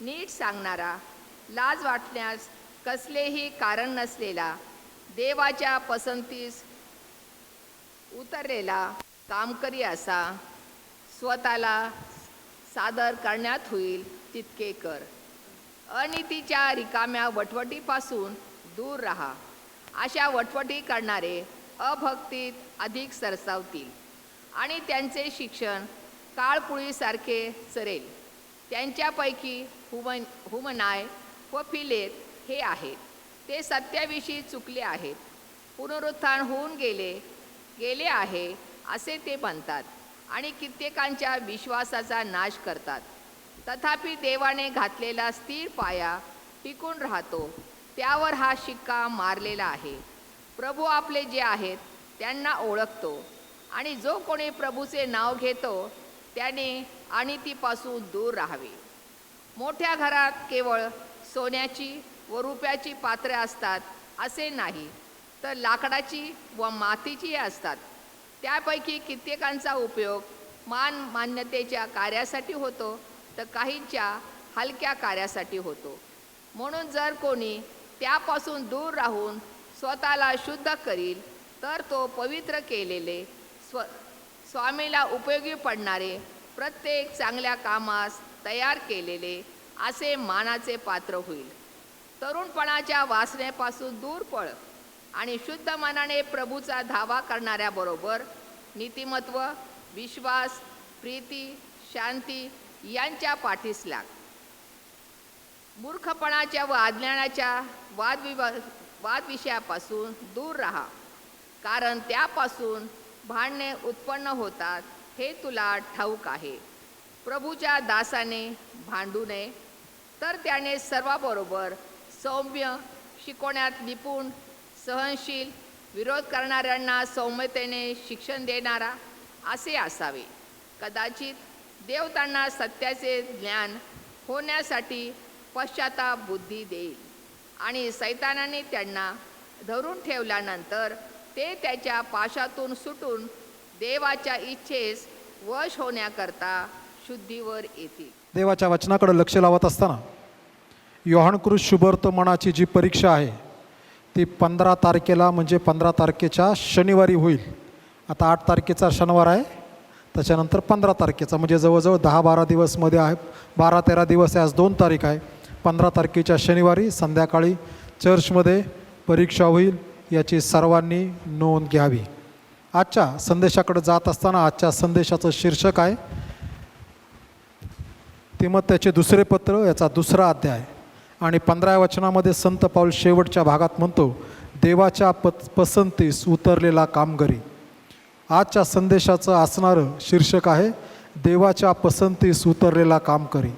नीट सांगणारा, लाज वाटण्यास कसलेही कारण नसलेला, देवाच्या पसंतीस उतरलेला कामकरी असा. स्वतःला सादर करण्यात होईल तितके कर. अनितीच्या रिकाम्या वटवटीपासून दूर राहा. अशा वटवटी करणारे अभक्तीत अधिक सरसावतील आणि त्यांचे शिक्षण काळपुळीसारखे चरेल. त्यांच्यापैकी हुमनाय व फिलेत हे आहेत. ते सत्याविषयी चुकले आहेत. पुनरुत्थान होऊन गेले आहे असे ते म्हणतात आणि कित्येकांच्या विश्वासाचा नाश करतात. तथापि देवाने घातलेला स्थिर पाया टिकून राहतो. त्यावर हा शिक्का मारलेला आहे. प्रभू आपले जे आहेत त्यांना ओळखतो आणि जो कोणी प्रभूचे नाव घेतो त्याने अनितीपासून दूर राहावे. मोठ्या घरात केवळ सोन्याची व रुपयाची पात्रे असतात असे नाही, तर लाकडाची व मातीची असतात. त्यापैकी कित्येकांचा उपयोग मान्यतेच्या कार्यासाठी होतो, तर काहींच्या हलक्या कार्यासाठी होतो. म्हणून जर कोणी त्यापासून दूर राहून स्वतःला शुद्ध करील, तर तो पवित्र केलेले स्वामीला उपयोगी पडणारे प्रत्येक चांगल्या कामास तयार केलेले असे मानाचे पात्र होईल. तरुणपणाच्या वासनेपासून दूर पळ आणि शुद्ध मनाने प्रभूचा धावा करणाऱ्याबरोबर नीतिमत्व, विश्वास, प्रीती, शांती यांच्या पाठीस लाग. मूर्खपणाच्या व अज्ञानाच्या वादविषयापासून दूर राहा, कारण त्यापासून भांडणे उत्पन्न होतात हे तुला ठाऊक आहे. प्रभूच्या दासाने भांडू नये, तर त्याने सर्वाबरोबर सौम्य, शिकवण्यात निपुण, सहनशील, विरोध करणाऱ्यांना सौम्यतेने शिक्षण देणारा असे असावे. कदाचित देव त्यांना सत्याचे ज्ञान होण्यासाठी पश्चाताप बुद्धी देईल आणि सैतानाने त्यांना धरून ठेवल्यानंतर ते त्याच्या पाशातून सुटून देवाच्या इच्छेस वश होण्याकरता शुद्धीवर येतील. देवाच्या वचनाकडे लक्ष लावत असताना योहानकृत शुभवर्तमानाची जी परीक्षा आहे ती 15 तारखेला म्हणजे 15 तारखेच्या शनिवारी होईल. आता 8 तारखेचा शनिवार आहे, त्याच्यानंतर 15 तारखेचा म्हणजे जवळजवळ 10-12 दिवसमध्ये आहे. 12-13 दिवस आहे. आज 2 तारीख आहे. 15 तारखेच्या शनिवारी संध्याकाळी चर्चमध्ये परीक्षा होईल. याची सर्वांनी नोंद घ्यावी. आजच्या संदेशाकडे जात असताना आजच्या संदेशाचं शीर्षक आहे तिमोथेचे दुसरे पत्र, याचा 2रा अध्याय आणि 15व्या वचनामध्ये संत पाऊल शेवटच्या भागात म्हणतो, देवाच्या पसंतीस उतरलेला कामकरी. आजच्या संदेशाचं असणारं शीर्षक आहे देवाच्या पसंतीस उतरलेला कामकरी.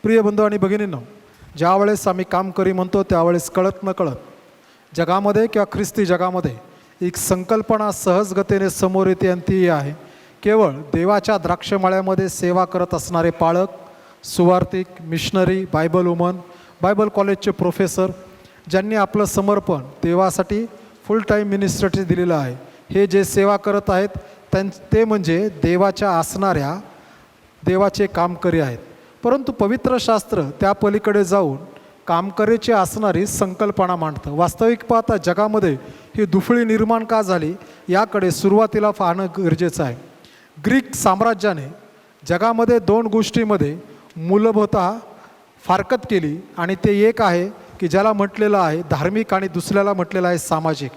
प्रिय बंधू आणि भगिनींनो, ज्यावेळेस आम्ही कामकरी म्हणतो त्यावेळेस कळत नकळत जगामध्ये किंवा ख्रिस्ती जगामध्ये एक संकल्पना सहजगतीने समोर येते आणि ती आहे केवळ देवाच्या द्राक्षमळ्यामध्ये सेवा करत असणारे पाळक, सुवार्थिक, मिशनरी, बायबल वुमन, बायबल कॉलेजचे प्रोफेसर ज्यांनी आपलं समर्पण देवासाठी फुल टाईम मिनिस्ट्रीसाठी दिलेलं आहे, हे जे सेवा करत आहेत ते म्हणजे देवाच्या असणाऱ्या देवाचे कामकरी आहेत. परंतु पवित्र शास्त्र त्या पलीकडे जाऊन कामकरीची असणारी संकल्पना मांडतं. वास्तविक पाहता जगामध्ये ही दुफळी निर्माण का झाली याकडे सुरुवातीला पाहणं गरजेचं आहे. ग्रीक साम्राज्याने जगामध्ये 2 गोष्टीमध्ये मूलभूतः फारकत केली आणि ते एक आहे की ज्याला म्हटलेलं आहे धार्मिक आणि दुसऱ्याला म्हटलेलं आहे सामाजिक.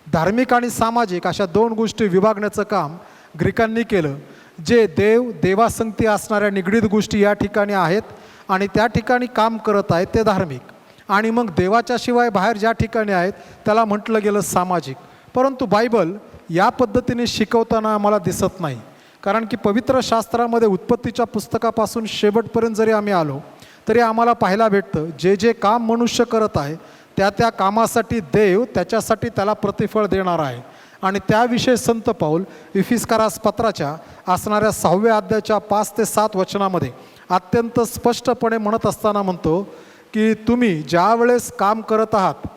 धार्मिक आणि सामाजिक अशा 2 गोष्टी विभागण्याचं काम ग्रीकांनी केलं. जे देवासंगती असणाऱ्या निगडीत गोष्टी या ठिकाणी आहेत आणि त्या ठिकाणी काम करत आहेत ते धार्मिक, आणि मग देवाच्या शिवाय बाहेर ज्या ठिकाणी आहेत त्याला म्हटलं गेलं सामाजिक. परंतु बायबल या पद्धतीने शिकवताना आम्हाला दिसत नाही, कारण की पवित्र शास्त्रामध्ये उत्पत्तीच्या पुस्तकापासून शेवटपर्यंत जरी आम्ही आलो तरी आम्हाला पाहायला भेटतं जे जे काम मनुष्य करत आहे त्या त्या कामासाठी देव त्याच्यासाठी त्याला प्रतिफळ देणार आहे. आणि त्याविषयी संत पाऊल इफिस्कारास पत्राच्या असणाऱ्या 6व्या अध्यायाच्या 5 ते 7 वचनामध्ये अत्यंत स्पष्टपणे म्हणत असताना म्हणतो की तुम्ही ज्या वेळेस काम करत आहात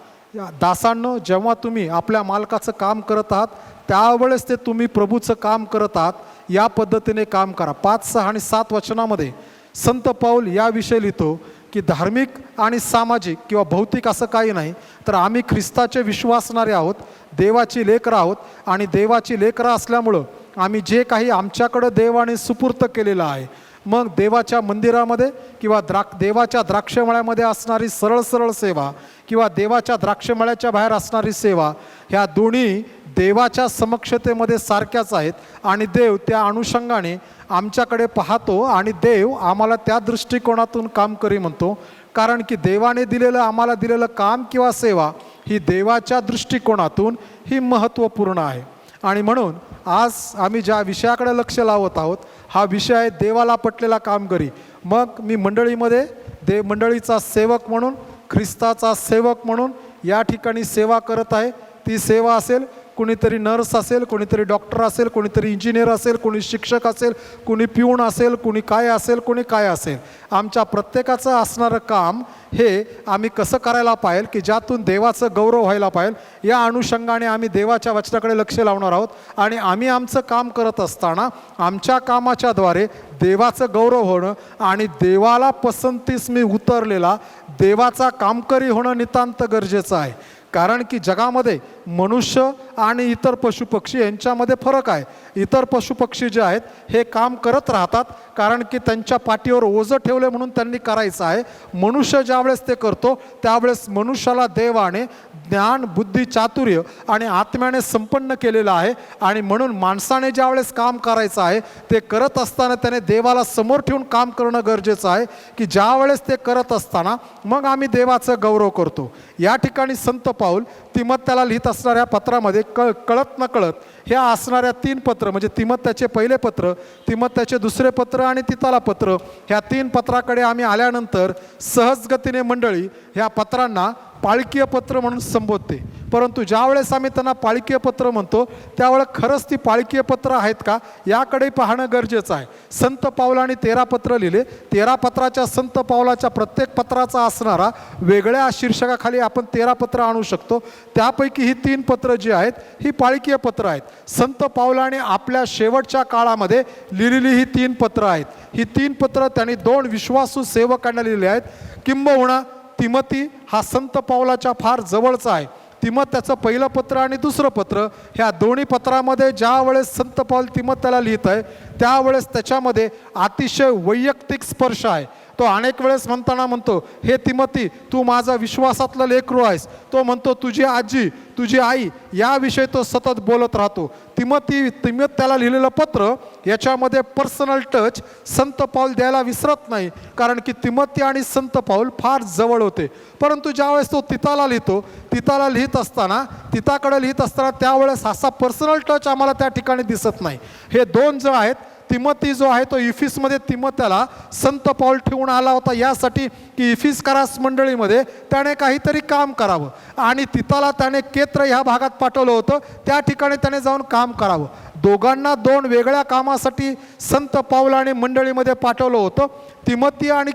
दासांनो, जेव्हा तुम्ही आपल्या मालकाचं काम करत आहात त्यावेळेस ते तुम्ही प्रभूचं काम करत आहात, या पद्धतीने काम करा. 5, 6 आणि 7 वचनामध्ये संत पाऊल याविषयी लिहितो की धार्मिक आणि सामाजिक किंवा भौतिक असं काही नाही, तर आम्ही ख्रिस्ताचे विश्वासणारे आहोत, देवाची लेकरं आहोत. आणि देवाची लेकरं असल्यामुळं आम्ही जे काही आमच्याकडं देवाने सुपूर्त केलेलं आहे, मग देवाच्या मंदिरामध्ये किंवा देवाच्या द्राक्षमळ्यामध्ये असणारी सरळ सरळ सेवा किंवा देवाच्या द्राक्षमळ्याच्या बाहेर असणारी सेवा, ह्या दोन्ही देवाच्या समक्षतेमध्ये सारख्याच आहेत. आणि देव त्या अनुषंगाने आमच्याकडे पाहतो आणि देव आम्हाला त्या दृष्टिकोनातून काम करी म्हणतो. कारण की देवाने आम्हाला दिलेलं काम किंवा सेवा ही देवाच्या दृष्टिकोनातून ही महत्त्वपूर्ण आहे. आणि म्हणून आज आम्ही ज्या विषयाकडे लक्ष लावत आहोत, हा विषय आहे देवाला पटलेला कामगिरी. मग मी मंडळीमध्ये मंडळीचा सेवक म्हणून, ख्रिस्ताचा सेवक म्हणून या ठिकाणी सेवा करत आहे. ती सेवा असेल, कोणीतरी नर्स असेल, कोणीतरी डॉक्टर असेल, कोणीतरी इंजिनियर असेल, कोणी शिक्षक असेल, कोणी पिऊन असेल, कोणी काय असेल, कोणी काय असेल. आमच्या प्रत्येकाचं असणारं काम हे आम्ही कसं करायला पाहिजे की ज्यातून देवाचं गौरव व्हायला पाहिजे, या अनुषंगाने आम्ही देवाच्या वचनाकडे लक्ष लावणार आहोत. आणि आम्ही आमचं काम करत असताना आमच्या कामाच्याद्वारे देवाचं गौरव होणं आणि देवाला पसंतीस मी उतरलेला देवाचा कामकरी होणं नितांत गरजेचं आहे. कारण की जगामध्ये मनुष्य आणि इतर पशुपक्षी यांच्यामध्ये फरक आहे. इतर पशुपक्षी जे आहेत हे काम करत राहतात कारण की त्यांच्या पाठीवर ओझं ठेवले म्हणून त्यांनी करायचं आहे. मनुष्य ज्यावेळेस ते करतो त्यावेळेस मनुष्याला देवाने ज्ञान, बुद्धी, चातुर्य आणि आत्म्याने संपन्न केलेलं आहे. आणि म्हणून माणसाने ज्यावेळेस काम करायचं आहे ते करत असताना त्याने देवाला समोर ठेवून काम करणं गरजेचं आहे. की ज्यावेळेस ते करत असताना मग आम्ही देवाचं गौरव करतो. या ठिकाणी संत पाऊल तिमोथेला लिहित असणाऱ्या पत्रामध्ये कळत नकळत ह्या असणाऱ्या 3 पत्र म्हणजे तिमोथेचे पहिले पत्र, तिमोथेचे दुसरे पत्र आणि तिताला पत्र, ह्या 3 पत्राकडे आम्ही आल्यानंतर सहजगतीने मंडळी ह्या पत्रांना पाळकीय पत्र म्हणून संबोधते. परंतु ज्यावेळेस आम्ही त्यांना पाळकीय पत्र म्हणतो त्यावेळेस खरंच ती पाळकीय पत्र आहेत का याकडे पाहणं गरजेचं आहे. संत पाऊलाने 13 पत्र लिहिले. 13 पत्राच्या संत पाऊलाच्या प्रत्येक पत्राचा असणारा वेगळ्या शीर्षकाखाली आपण 13 पत्र आणू शकतो. त्यापैकी ही 3 पत्र जी आहेत ही पाळकीय पत्र आहेत. संत पाऊलाने आपल्या शेवटच्या काळामध्ये लिहिलेली ही 3 पत्र आहेत. ही 3 पत्र त्यांनी 2 विश्वासू सेवकांना लिहिली आहेत. किंबहुना तिमोथी हा संत पाऊलाच्या फार जवळचा आहे. तिमोथेचं पहिलं पत्र आणि दुसरं पत्र ह्या दोन्ही पत्रामध्ये ज्या वेळेस संत पाऊल तिमोथेला लिहित आहे त्यावेळेस त्याच्यामध्ये अतिशय वैयक्तिक स्पर्श आहे. तो अनेक वेळेस म्हणतो, हे तिमोथी तू माझा विश्वासातलं लेकरू आहेस. तो म्हणतो तुझी आजी, तुझी आई, याविषयी तो सतत बोलत राहतो. तिमोथेला लिहिलेलं पत्र याच्यामध्ये पर्सनल टच संत पाऊल द्यायला विसरत नाही. कारण की तिमोथी आणि संत पाऊल फार जवळ होते. परंतु ज्यावेळेस तो तिताला लिहित असताना त्यावेळेस असा पर्सनल टच आम्हाला त्या ठिकाणी दिसत नाही. हे 2 जो आहेत, तिमोथी जो आहे तो इफिसमध्ये तिमोथेला संत पाऊल ठेवून आला होता यासाठी की इफिसकरास मंडळीमध्ये त्याने काहीतरी काम करावं. आणि तिताला त्याने केत्र ह्या भागात पाठवलं होतं, त्या ठिकाणी त्याने जाऊन काम करावं. दोघांना 2 वेगळ्या कामासाठी संत पाऊलाने मंडळीमध्ये पाठवलं होतं. तिमोथी आणि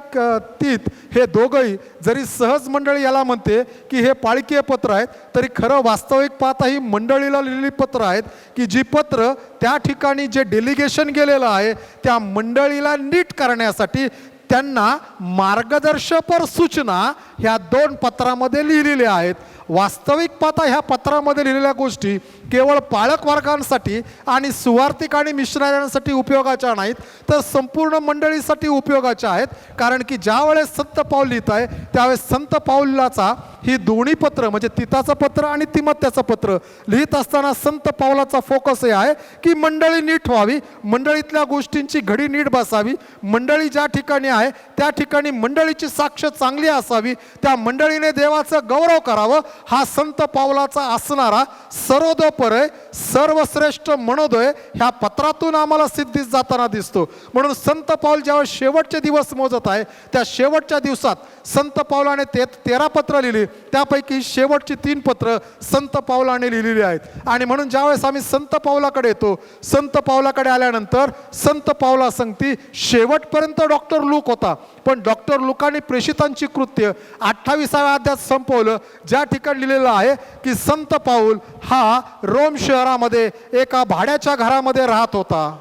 तीत हे दोघंही जरी सहज मंडळी याला म्हणते की हे पाळकीय पत्र आहेत, तरी खरं वास्तविक पाहता ही मंडळीला लिहिलेली पत्र आहेत की जी पत्र त्या ठिकाणी जे डेलिगेशन गेलेलं आहे त्या मंडळीला नीट करण्यासाठी त्यांना मार्गदर्शपर सूचना ह्या 2 पत्रामध्ये लिहिलेल्या आहेत. वास्तविक पाहता ह्या पत्रामध्ये लिहिलेल्या गोष्टी केवळ पालक वर्गांसाठी आणि सुवार्थिक आणि मिशनऱ्यांसाठी उपयोगाच्या नाहीत, तर संपूर्ण मंडळीसाठी उपयोगाच्या आहेत. कारण की ज्या वेळेस संत पाऊल लिहित आहे त्यावेळेस संत पाऊलाचा ही दोन्ही पत्र म्हणजे तिताचं पत्र आणि तिमोथेचं पत्र लिहित असताना संत पाऊलाचा फोकस हे आहे की मंडळी नीट व्हावी, मंडळीतल्या गोष्टींची घडी नीट बसावी, मंडळी ज्या ठिकाणी आहे त्या ठिकाणी मंडळीची साक्ष चांगली असावी, त्या मंडळीने देवाचं गौरव करावं, हा संत पाऊलाचा असणारा सर्वोदोपरे सर्वश्रेष्ठ मनोदय ह्या पत्रातून आम्हाला सिद्धीस जाताना दिसतो. म्हणून संत पाऊल ज्यावेळेस शेवटचे दिवस मोजत आहे त्या शेवटच्या दिवसात संत पाऊलाने 13 पत्र लिहिली, त्यापैकी शेवटची 3 पत्र संत पाऊलाने लिहिलेली आहेत. आणि म्हणून ज्यावेळेस आम्ही संत पाऊलाकडे येतो, संत पाऊलाकडे आल्यानंतर संत पाऊला सांगती शेवटपर्यंत डॉक्टर लूक होता, पण डॉक्टर लुकाने प्रेषितांची कृत्य 28व्या अध्यायात संपवलं, ज्या ठिकाणी लिहिलेलं आहे की संत पाऊल हा रोम शहरामध्ये एका भाड्याच्या घरामध्ये राहत होता.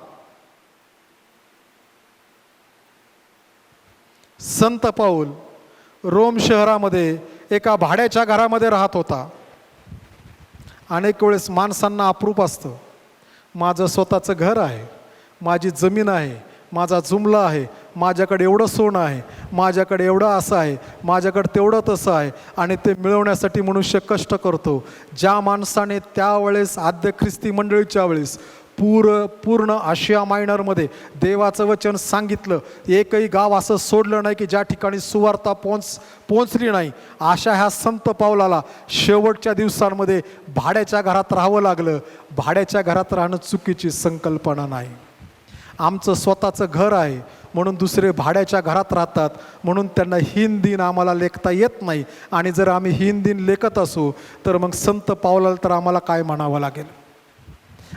संत पाऊल रोम शहरामध्ये एका भाड्याच्या घरामध्ये राहत होता. अनेक वेळेस माणसांना अप्रूप असतं, माझं स्वतःचं घर आहे, माझी जमीन आहे, माझा जुमला आहे, माझ्याकडे एवढं सोनं आहे, माझ्याकडे एवढं असं आहे, माझ्याकडे तेवढं तसं आहे, आणि ते मिळवण्यासाठी मनुष्य कष्ट करतो. ज्या माणसाने त्यावेळेस आद्य ख्रिस्ती मंडळीच्या वेळेस पूर्ण आशिया मायनरमध्ये देवाचं वचन सांगितलं, एकही गाव असं सोडलं नाही की ज्या ठिकाणी सुवार्ता पोहोचली नाही. अशा ह्या संत पावलाला शेवटच्या दिवसांमध्ये भाड्याच्या घरात राहावं लागलं. भाड्याच्या घरात राहणं चुकीची संकल्पना नाही. आमचं स्वतःचं घर आहे म्हणून दुसरे भाड्याच्या घरात राहतात, म्हणून त्यांना हीन दिन आम्हाला लेखता येत नाही. आणि जर आम्ही हीन दिन लेखत असू तर मग संत पावलाला तर आम्हाला काय म्हणावं लागेल.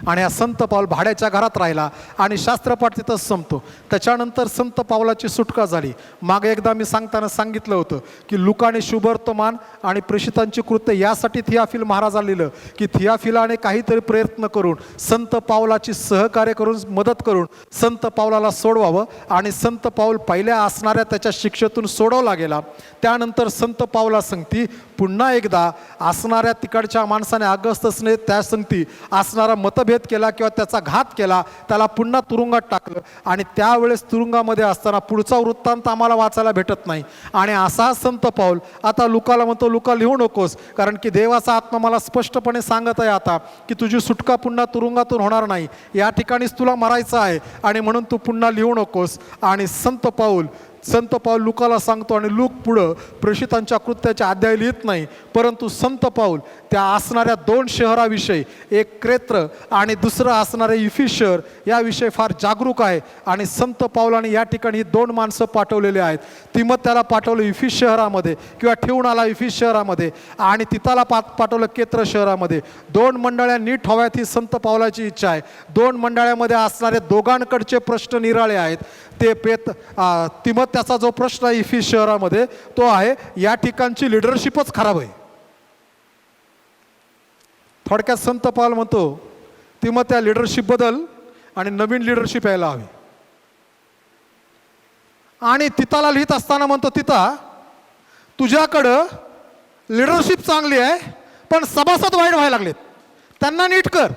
आणि हा संत पाऊल भाड्याच्या घरात राहिला आणि शास्त्रपाठ तिथंच संपतो. त्याच्यानंतर संत पावलाची सुटका झाली. मागे एकदा मी सांगताना सांगितलं होतं की लुकाने शुभवर्तमान आणि प्रेषितांची कृत्य यासाठी थियाफिल महाराजाला लिहिलं की थियाफिलाने काहीतरी प्रयत्न करून संत पावलाची सहकार्य करून मदत करून संत पावलाला सोडवावं. आणि संत पाऊल पहिल्या असणाऱ्या त्याच्या शिक्षेतून सोडवला गेला. त्यानंतर संत पावला संगती पुन्हा एकदा असणाऱ्या तिकडच्या माणसाने अगस्तसने त्या संगती असणारा मतभेद केला किंवा त्याचा घात केला, त्याला पुन्हा तुरुंगात टाकलं. आणि त्यावेळेस तुरुंगामध्ये असताना पुढचा वृत्तांत आम्हाला वाचायला भेटत नाही. आणि असा संत पाऊल आता लुकाला म्हणतो, लुका लिहू नकोस, कारण की देवाचा आत्मा मला स्पष्टपणे सांगत आहे आता की तुझी सुटका पुन्हा तुरुंगातून होणार नाही, या ठिकाणीच तुला मरायचं आहे, आणि म्हणून तू पुन्हा लिहू नकोस. आणि संत पाऊल लुकाला सांगतो. आणि लूक पुढं प्रेषितांच्या कृत्याचे अध्याय लिहित नाही, परंतु संत पाऊल त्या असणाऱ्या 2 शहराविषयी, एक क्रेत्र आणि दुसरं असणारे इफिस शहर, याविषयी फार जागरूक आहे. आणि संत पाऊलाने या ठिकाणी 2 माणसं पाठवलेले आहेत. तिमोथेला पाठवलं इफिस शहरामध्ये किंवा ठेवून आला इफिस शहरामध्ये, आणि तिताला पाठवलं केत्र शहरामध्ये. 2 मंडळ्या नीट हव्यात ही संत पावलाची इच्छा आहे. 2 मंडळामध्ये असणारे दोघांकडचे प्रश्न निराळे आहेत. ते तिमोथेचा जो प्रश्न आहे इफिस शहरामध्ये तो आहे, या ठिकाणची लिडरशिपच खराब आहे. थोडक्यात संत पाऊल म्हणतो तिमोथेया लिडरशिप बदल आणि नवीन लिडरशिप यायला हवी. आणि तिताला लिहित असताना म्हणतो, तिता तुझ्याकडं लिडरशिप चांगली आहे पण सभासद वाईट व्हायला लागलेत, त्यांना नीट कर.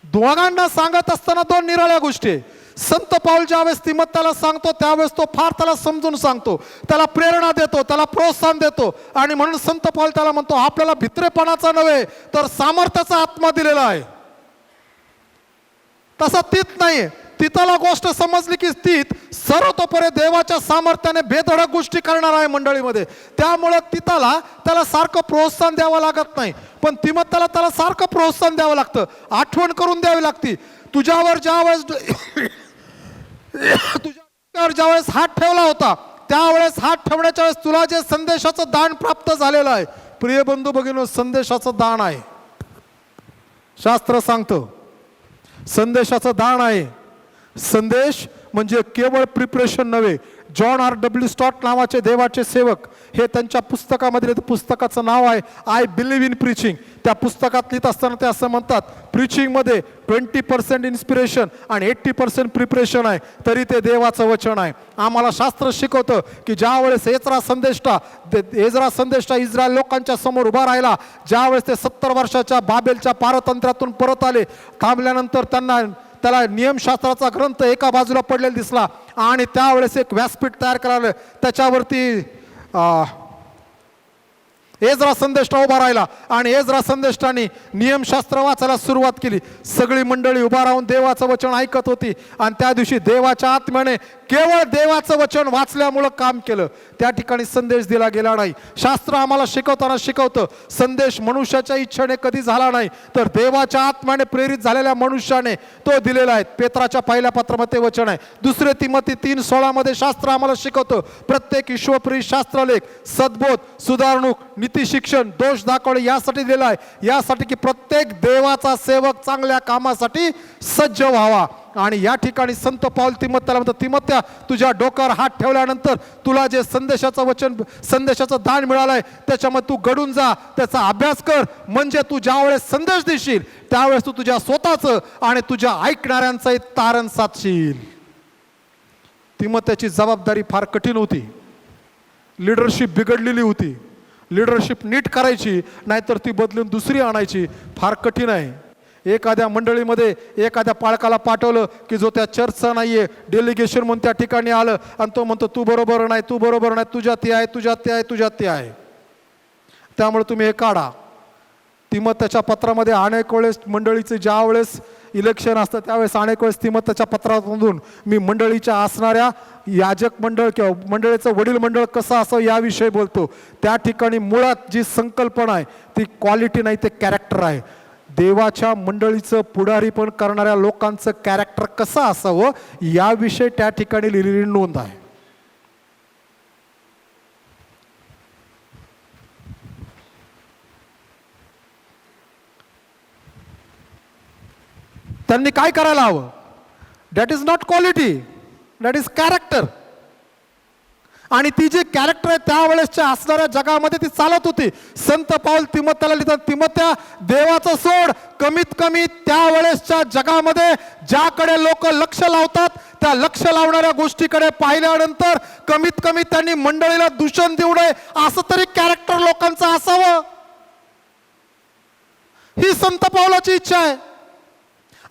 दोघांना सांगत असताना 2 निराळ्या गोष्टी आहे. संत पाऊल ज्यावेळेस तिमोथेयाला सांगतो त्यावेळेस तो फार त्याला समजून सांगतो, त्याला प्रेरणा देतो, त्याला प्रोत्साहन देतो. आणि म्हणून संत पाऊल त्याला म्हणतो, आपल्याला भित्रेपणाचा नव्हे तर सामर्थ्याचा आत्मा दिलेला आहे. तसा तीत नाही. तिताला गोष्ट समजली की तीत सर्वतोपरी देवाच्या सामर्थ्याने बेधडक गोष्टी करणार आहे मंडळीमध्ये. त्यामुळं त्याला सारखं प्रोत्साहन द्यावं लागत नाही, पण तिमोथेयाला त्याला सारखं प्रोत्साहन द्यावं लागतं, आठवण करून द्यावी लागते. तुझ्यावर ज्यावेळेस हात ठेवला होता त्यावेळेस हात ठेवण्याच्या वेळेस तुला जे संदेशाचं दान प्राप्त झालेलं आहे, प्रिय बंधू भगिनींनो, संदेशाचं दान आहे. शास्त्र सांगतं संदेशाचं दान आहे. संदेश म्हणजे केवळ प्रिपरेशन नव्हे. John R.W. स्टॉट नावाचे देवाचे सेवक हे त्यांच्या पुस्तकामध्ये, पुस्तकाचं नाव आहे आय बिलीव्ह इन प्रीचिंग. त्या पुस्तकात लिहित असताना ते असं म्हणतात, प्रीचिंगमध्ये 20% इन्स्पिरेशन आणि 80% प्रिपरेशन आहे, तरी ते देवाचं वचन आहे. आम्हाला शास्त्र शिकवतं की ज्यावेळेस एजरा संदेष्टा इस्रायल लोकांच्या समोर उभा राहिला, ज्यावेळेस ते 70 वर्षाच्या बाबेलच्या पारतंत्र्यातून परत आले, थांबल्यानंतर त्याला नियमशास्त्राचा ग्रंथ एका बाजूला पडलेला दिसला आणि त्यावेळेस एक व्यासपीठ तयार करायला त्याच्यावरती एजरा संदेष्टा उभा राहिला आणि एजरा संदेष्टाने नियमशास्त्र वाचायला सुरुवात केली. सगळी मंडळी उभा राहून देवाचं वचन ऐकत होती आणि त्या दिवशी देवाच्या आत्म्याने केवळ देवाचं वचन वाचल्यामुळं काम केलं. त्या ठिकाणी संदेश दिला गेला नाही. शास्त्र आम्हाला शिकवतं संदेश मनुष्याच्या इच्छेने कधी झाला नाही, तर देवाच्या आत्म्याने प्रेरित झालेल्या मनुष्याने तो दिलेला आहे. पेत्राच्या पहिल्या पत्रामध्ये वचन आहे. 2 तिमोथी 3:16 मध्ये शास्त्र आम्हाला शिकवतं प्रत्येक ईश्वरप्रिय शास्त्रलेख सद्बोध, सुधारणूक, नीती शिक्षण, दोष दाखवणे यासाठी दिला आहे, यासाठी की प्रत्येक देवाचा सेवक चांगल्या कामासाठी सज्ज व्हावा. आणि या ठिकाणी संत पाऊल तिमोथेयाला म्हणतो, तिमोथेया तुझ्या डोक्यावर हात ठेवल्यानंतर तुला जे संदेशाचं दान मिळालंय त्याच्यामध्ये तू घडून जा, त्याचा अभ्यास कर, म्हणजे तू ज्यावेळेस संदेश देशील त्यावेळेस तू तुझ्या स्वतःचं आणि तुझ्या ऐकणाऱ्यांचंही तारण साधशील. तिमोथेयाची जबाबदारी फार कठीण होती. लिडरशिप बिघडलेली होती. लिडरशिप नीट करायची, नाहीतर ती बदलून दुसरी आणायची फार कठीण आहे. एखाद्या मंडळीमध्ये एखाद्या पालकाला पाठवलं की जो त्या चर्चचा नाही आहे, डेलिगेशन म्हणून त्या ठिकाणी आलं आणि तो म्हणतो तू बरोबर नाही, तू बरोबर नाही, तुझ्यात ते आहे, तुझ्यात ते आहे, तुझ्यात ते आहे, त्यामुळे तुम्ही हे काढा. तिमोथेच्या पत्रामध्ये अनेक वेळेस मंडळीचे ज्या वेळेस इलेक्शन असतं त्यावेळेस अनेक वेळेस तिमोथेच्या पत्रामधून मी मंडळीच्या असणाऱ्या याजक मंडळ किंवा मंडळीचं वडील मंडळ कसं असं याविषयी बोलतो. त्या ठिकाणी मुळात जी संकल्पना आहे ती क्वालिटी नाही, ते कॅरेक्टर आहे. देवाच्या मंडळीचं पुढारी पण करणाऱ्या लोकांचं कॅरेक्टर कसं असावं याविषयी त्या ठिकाणी लिहिलेली नोंद आहे. त्यांनी काय करायला हवं? That is not quality, that is character. आणि ती जी कॅरेक्टर आहे त्यावेळेसच्या असणाऱ्या जगामध्ये ती चालत होती. संत पाऊल तिमोथेला लिहितात, तिमोथ्या देवाचं सोड, कमीत कमी त्यावेळेसच्या जगामध्ये ज्याकडे लोक लक्ष लावतात त्या लक्ष लावणाऱ्या गोष्टीकडे पाहिल्यानंतर कमीत कमी त्यांनी मंडळीला दूषण देऊ नये असं तरी कॅरेक्टर लोकांचं असावं, ही संत पाऊलाची इच्छा आहे.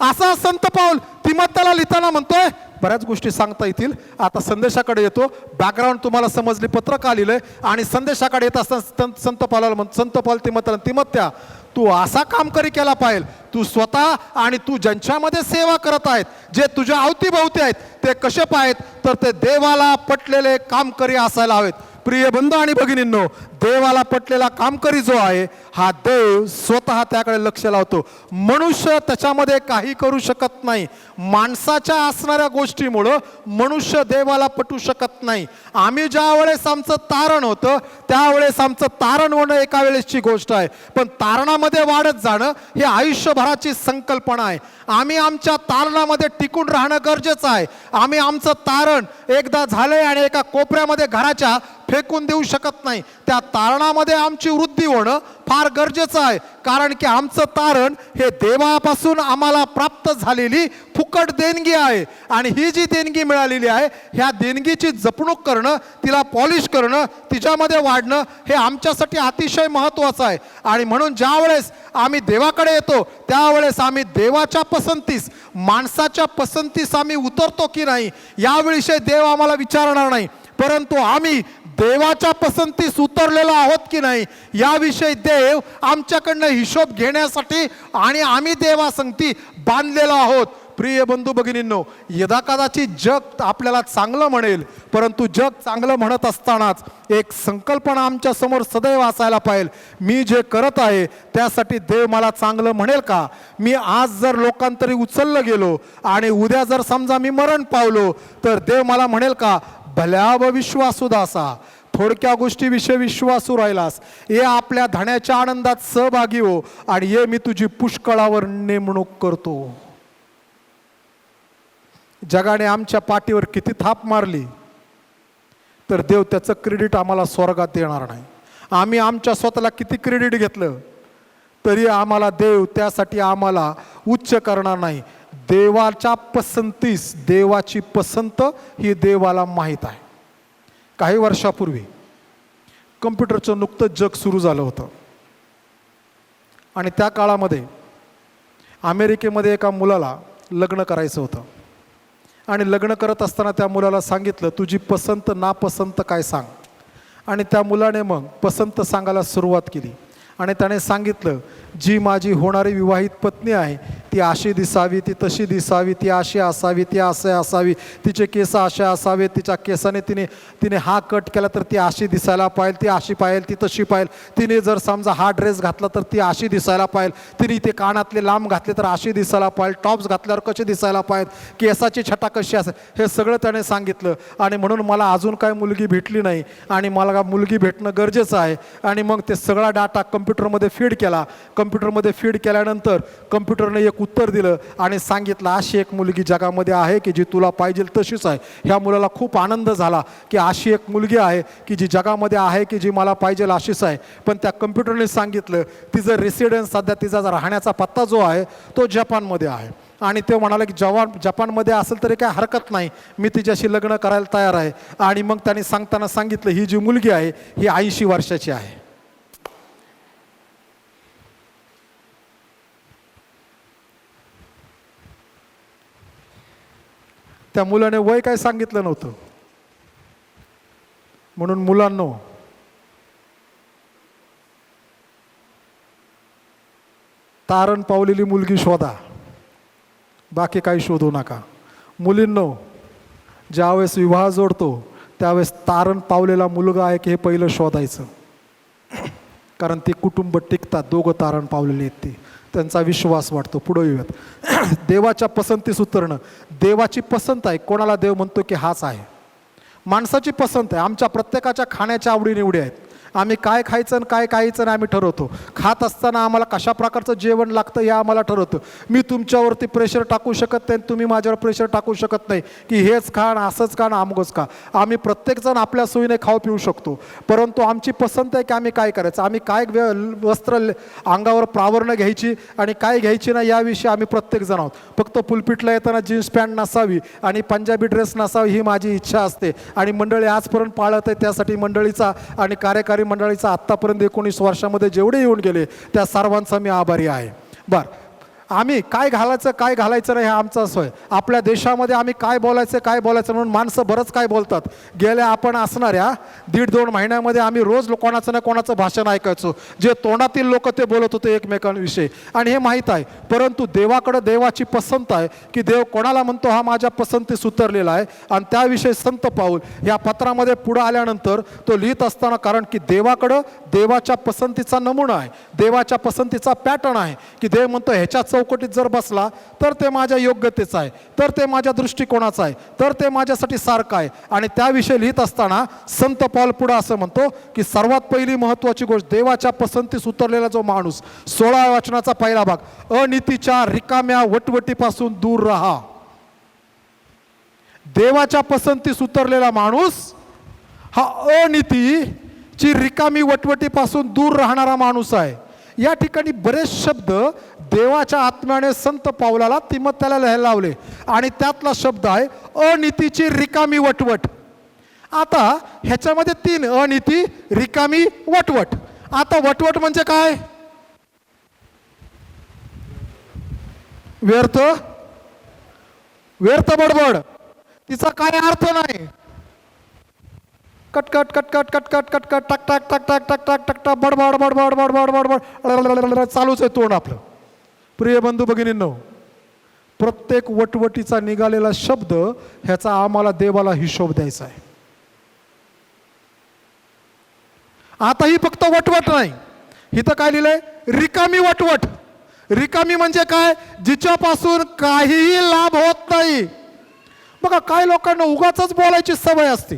असा संत पाऊल तिमोथेला लिहिताना म्हणतोय. बऱ्याच गोष्टी सांगता येतील, आता संदेशाकडे येतो. बॅकग्राऊंड तुम्हाला समजली, पत्र का लिहिलंय आणि संदेशाकडे येत असताना संत पाऊलाला संत पाऊल तिमोथेला, तिमोथ्या तू असा कामकरी केला पाहिजे, तू स्वतः आणि तू ज्यांच्यामध्ये सेवा करत आहेत, जे तुझ्या अवतीभोवती आहेत, ते कसे पाहिजेत तर ते देवाला पटलेले कामकरी असायला हवेत. प्रिय बंधू आणि भगिनींनो, देवाला पटलेला कामकरी जो आहे हा देव स्वतः त्याकडे लक्ष लावतो. मनुष्य त्याच्यामध्ये काही करू शकत नाही. माणसाच्या असणाऱ्या गोष्टीमुळं मनुष्य देवाला पटू शकत नाही. आम्ही ज्या वेळेस आमचं तारण होतं त्यावेळेस आमचं तारण होणं एका वेळेसची गोष्ट आहे, पण तारणामध्ये वाढत जाणं हे आयुष्यभराची संकल्पना आहे. आम्ही आमच्या तारणामध्ये टिकून राहणं गरजेचं आहे. आम्ही आमचं तारण एकदा झालंय आणि एका कोपऱ्यामध्ये घराच्या फेकून देऊ शकत नाही. त्या तारणामध्ये आमची वृद्धी होणं फार गरजेचं आहे, कारण की आमचं तारण हे देवापासून आम्हाला प्राप्त झालेली फुकट देणगी आहे. आणि ही जी देणगी मिळालेली आहे ह्या देणगीची जपणूक करणं, तिला पॉलिश करणं, तिच्यामध्ये वाढणं हे आमच्यासाठी अतिशय महत्त्वाचं आहे. आणि म्हणून ज्या वेळेस आम्ही देवाकडे येतो त्यावेळेस आम्ही देवाच्या पसंतीस, माणसाच्या पसंतीस आम्ही उतरतो की नाही याविषयी देव आम्हाला विचारणार नाही, परंतु आम्ही देवाच्या पसंतीस उतरलेलो आहोत की नाही याविषयी देव आमच्याकडनं हिशोब घेण्यासाठी आणि आम्ही देवासंगती बांधलेलो आहोत. प्रिय बंधू भगिनींनो, यदाकदाचित जग आपल्याला चांगलं म्हणेल, परंतु जग चांगलं म्हणत असतानाच एक संकल्पना आमच्या समोर सदैव असायला पाहिजे. मी जे करत आहे त्यासाठी देव मला चांगलं म्हणेल का? मी आज जर लोकांतरी उचललं गेलो आणि उद्या जर समजा मी मरण पावलो तर देव मला म्हणेल का भल्या व विश्वासू दासा, थोडक्या गोष्टीविषयी विश्वासू राहिलास, ये आपल्या धण्याच्या आनंदात सहभागी हो आणि ये मी तुझी पुष्कळावर नेमणूक करतो. जगाने आमच्या पाठीवर किती थाप मारली तर देव त्याचं क्रेडिट आम्हाला स्वर्गात देणार नाही. आम्ही आमच्या स्वतःला किती क्रेडिट घेतलं तरी आम्हाला देव त्यासाठी आम्हाला उच्च करणार नाही. देवाच्या पसंतीस, देवाची पसंत ही देवाला माहीत आहे. काही वर्षापूर्वी कम्प्युटरचं नुकतंच जग सुरू झालं होतं आणि त्या काळामध्ये अमेरिकेमध्ये एका मुलाला लग्न करायचं होतं आणि लग्न करत असताना त्या मुलाला सांगितलं तुझी पसंत नापसंत काय सांग. आणि त्या मुलाने मग पसंत सांगायला सुरुवात केली आणि त्याने सांगितलं जी माझी होणारी विवाहित पत्नी आहे ती अशी दिसावी, ती तशी दिसावी, ती अशी असावी, ती असे असावी, तिचे केस असे असावे, तिच्या केसाने तिने हा कट केला तर ती अशी दिसायला पाहिजे, ती अशी पाहिजे, ती तशी पाहिजे, तिने जर समजा हा ड्रेस घातला तर ती अशी दिसायला पाहिजे, तिने ते कानातले लांब घातले तर अशी दिसायला पाहिजे, टॉप्स घातल्यावर कसे दिसायला पाहिजे, केसाची छटा कशी असेल, हे सगळं त्याने सांगितलं. आणि म्हणून मला अजून काय मुलगी भेटली नाही आणि मला मुलगी भेटणं गरजेचं आहे. आणि मग ते सगळा डाटा कम्प्युटरमध्ये फीड केला. कम्प्युटरमध्ये फीड केल्यानंतर कम्प्युटरने एक उत्तर दिलं आणि सांगितलं अशी एक मुलगी जगामध्ये आहे की जी तुला पाहिजे तशीच आहे. ह्या मुलाला खूप आनंद झाला की अशी एक मुलगी आहे की जी जगामध्ये आहे की जी मला पाहिजे अशीच आहे. पण त्या कम्प्युटरने सांगितलं तिचं रेसिडेन्स, सध्या तिचा राहण्याचा पत्ता जो आहे तो जपानमध्ये आहे आणि ते म्हणाले की जपानमध्ये असेल तरी काय हरकत नाही, मी तिच्याशी लग्न करायला तयार आहे. आणि मग त्यांनी सांगताना सांगितलं ही जी मुलगी आहे ही 80 वर्षाची आहे. त्या मुलाने वय काय सांगितलं नव्हतं. म्हणून मुलांनो, तारण पावलेली मुलगी शोधा, बाकी काही शोधू नका. मुलींनो, ज्यावेळेस विवाह जोडतो त्यावेळेस तारण पावलेला मुलगा आहे की हे पहिलं शोधायचं. कारण ती कुटुंब टिकतात, दोघं तारण पावलेले आहेत ते, त्यांचा विश्वास वाटतो. पुढे येऊयात. देवाच्या पसंतीस उतरणं. देवाची पसंत आहे, कोणाला देव म्हणतो की हाच आहे. माणसाची पसंत आहे, आमच्या प्रत्येकाच्या खाण्याच्या आवडीनिवडी आहेत. आम्ही काय खायचं आणि काय खायचं आणि आम्ही ठरवतो. खात असताना आम्हाला कशा प्रकारचं जेवण लागतं हे आम्हाला ठरवतं. मी तुमच्यावरती प्रेशर टाकू शकत नाही, तुम्ही माझ्यावर प्रेशर टाकू शकत नाही की हेच खा आणि असंच खा आणि अमगच खा. आम्ही प्रत्येकजण आपल्या सोयीने खाऊ पिऊ शकतो, परंतु आमची पसंत आहे की आम्ही काय करायचं, आम्ही काय वस्त्र अंगावर प्रावरणं घ्यायची आणि काय घ्यायची ना याविषयी आम्ही प्रत्येकजण आहोत. फक्त पुलपिटला येताना जीन्स पॅन्ट नसावी आणि पंजाबी ड्रेस नसावी ही माझी इच्छा असते. आणि मंडळी आजपर्यंत पाळत आहे, त्यासाठी मंडळीचा आणि कार्यकारी मंडळीचा आत्तापर्यंत 19 वर्षामध्ये जेवढे येऊन गेले त्या सर्वांचा मी आभारी आहे. बरं, आम्ही काय घालायचं काय घालायचं नाही हे आमचा सोय. आपल्या देशामध्ये आम्ही काय बोलायचं म्हणून माणसं बरंच काय बोलतात. गेल्या आपण असणाऱ्या 1.5-2 महिन्यामध्ये आम्ही रोज कोणाचं ना कोणाचं भाषण ऐकायचो, जे तोंडातील लोक ते बोलत होते एकमेकांविषयी, आणि हे माहीत आहे. परंतु देवाकडं देवाची पसंत आहे की देव कोणाला म्हणतो हा माझ्या पसंतीस उतरलेला आहे. आणि त्याविषयी संत पाऊल या पत्रामध्ये पुढं आल्यानंतर तो लिहित असताना, कारण की देवाकडं देवाच्या पसंतीचा नमुना आहे, देवाच्या पसंतीचा पॅटर्न आहे की देव म्हणतो ह्याच्या चौकटीत जर बसला तर ते माझ्या योग्यतेचं आहे, तर ते माझ्या दृष्टिकोनाचं आहे, तर ते माझ्यासाठी सारखं आहे. आणि त्याविषयी लिहित असताना संत पौल पुढे असं म्हणतो की सर्वात पहिली महत्त्वाची गोष्ट, देवाच्या पसंतीस उतरलेला जो माणूस, 16व्या वचनाचा पहिला भाग, अनीतीच्या रिकाम्या वटवटीपासून दूर राहा. देवाच्या पसंतीस उतरलेला माणूस हा अनीतीची रिकामी वटवटीपासून दूर राहणारा माणूस आहे. या ठिकाणी बरेच शब्द देवाच्या आत्म्याने संत पावलाला तिमोथेला लिहायला लावले आणि त्यातला शब्द आहे अनीतीची रिकामी वटवट. आता ह्याच्यामध्ये 3, अनीती, रिकामी, वटवट. आता वटवट म्हणजे काय? व्यर्थ बडबड, तिचा काय अर्थ नाही. कटकट कटकट कटकट कटकट टक टक टक टक टक टक टक टक बडबड बडबड बडबड बडबड चालूच आहे तोंड आपलं. प्रिय बंधू भगिनींनो, प्रत्येक वटवटीचा निघालेला शब्द ह्याचा आम्हाला देवाला हिशोब द्यायचा आहे. आता ही फक्त वटवट नाही, इथं काय लिहिलंय? रिकामी वटवट. रिकामी म्हणजे काय? जिच्यापासून काहीही लाभ होत नाही. बघा, काय लोकांना उगाचच बोलायची सवय असते,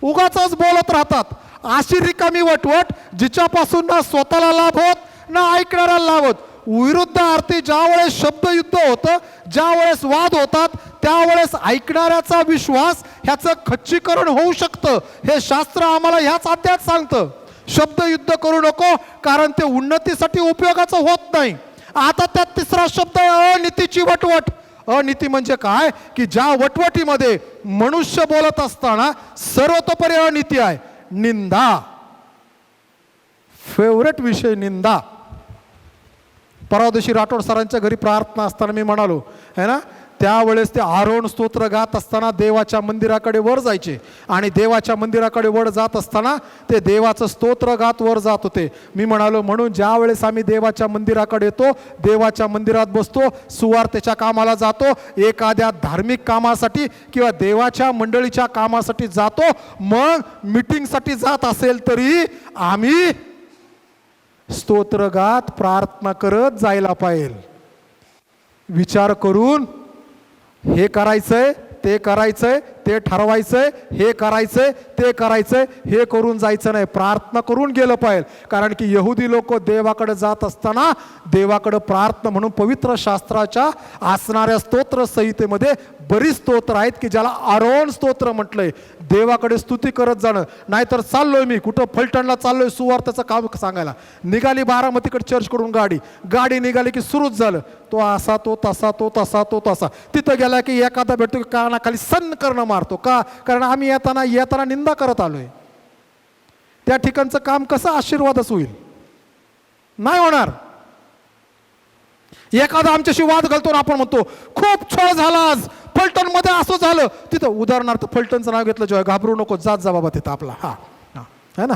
उगाचच बोलत राहतात. अशी रिकामी वटवट जिच्यापासून ना स्वतःला लाभ होत ना ऐकणाऱ्याला लाभ होत. विरुद्ध अर्थी ज्यावेळेस शब्दयुद्ध होतं, ज्यावेळेस वाद होतात, त्यावेळेस ऐकणाऱ्याचा विश्वास ह्याचं खच्चीकरण होऊ शकतं. हे शास्त्र आम्हाला ह्याच अध्यायात सांगतं. शब्दयुद्ध करू नको, कारण ते उन्नतीसाठी उपयोगाचं होत नाही. आता त्यात 3रा शब्द आहे अनीतीची वटवट. अनीती म्हणजे काय? की ज्या वटवटीमध्ये मनुष्य बोलत असताना सर्वतोपरी अनीती आहे. निंदा, फेवरेट विषय निंदा. परवा दिवशी राठोड सरांच्या घरी प्रार्थना असताना मी म्हणालो है ना, त्यावेळेस ते आरोहण स्तोत्र गात असताना देवाच्या मंदिराकडे वर जायचे आणि देवाच्या मंदिराकडे वर जात असताना ते देवाचं स्तोत्र गात वर जात होते. मी म्हणालो, म्हणून ज्या वेळेस आम्ही देवाच्या मंदिराकडे येतो, देवाच्या मंदिरात बसतो, सुवार्तेच्या कामाला जातो, एखाद्या धार्मिक कामासाठी किंवा देवाच्या मंडळीच्या कामासाठी जातो, मग मीटिंगसाठी जात असेल तरी आम्ही स्तोत्र गात प्रार्थना करत जायला पाहिजे. विचार करून हे करायचंय, ते करायचंय, ते ठरवायचंय, हे करायचंय, ते करायचंय, हे करून जायचं नाही. प्रार्थना करून गेलं पाहिजे. कारण की यहुदी लोक देवाकडे जात असताना देवाकडे प्रार्थना म्हणून पवित्र शास्त्राच्या असणाऱ्या स्तोत्र संहितेमध्ये बरीच स्तोत्र आहेत की ज्याला आरोहण स्तोत्र म्हटलंय, देवाकडे स्तुती करत जाणं. नाहीतर चाललोय मी कुठं फलटणला चाललोय सुवार्तेचं काम सांगायला, निघाली बारामतीकडे चर्चकडून गाडी निघाली की सुरूच झालं तो असा तो तसा तो तसा तो तसा. तिथं गेला की एखादा भेटतो की कानाखाली सन्न करणं मारतो. का? कारण आम्ही येताना निंदा करत आलोय. त्या ठिकाणचं काम कसं आशीर्वादच होईल? नाही होणार. एखादा आमच्याशी वाद घालतो ना, आपण म्हणतो खूप छळ झाला आज फलटण मध्ये, असं झालं. तिथं उदाहरणार्थ फलटणचं नाव घेतलं जेव्हा, घाबरू नको, जात जा बाबा तिथं आपला. हा है ना,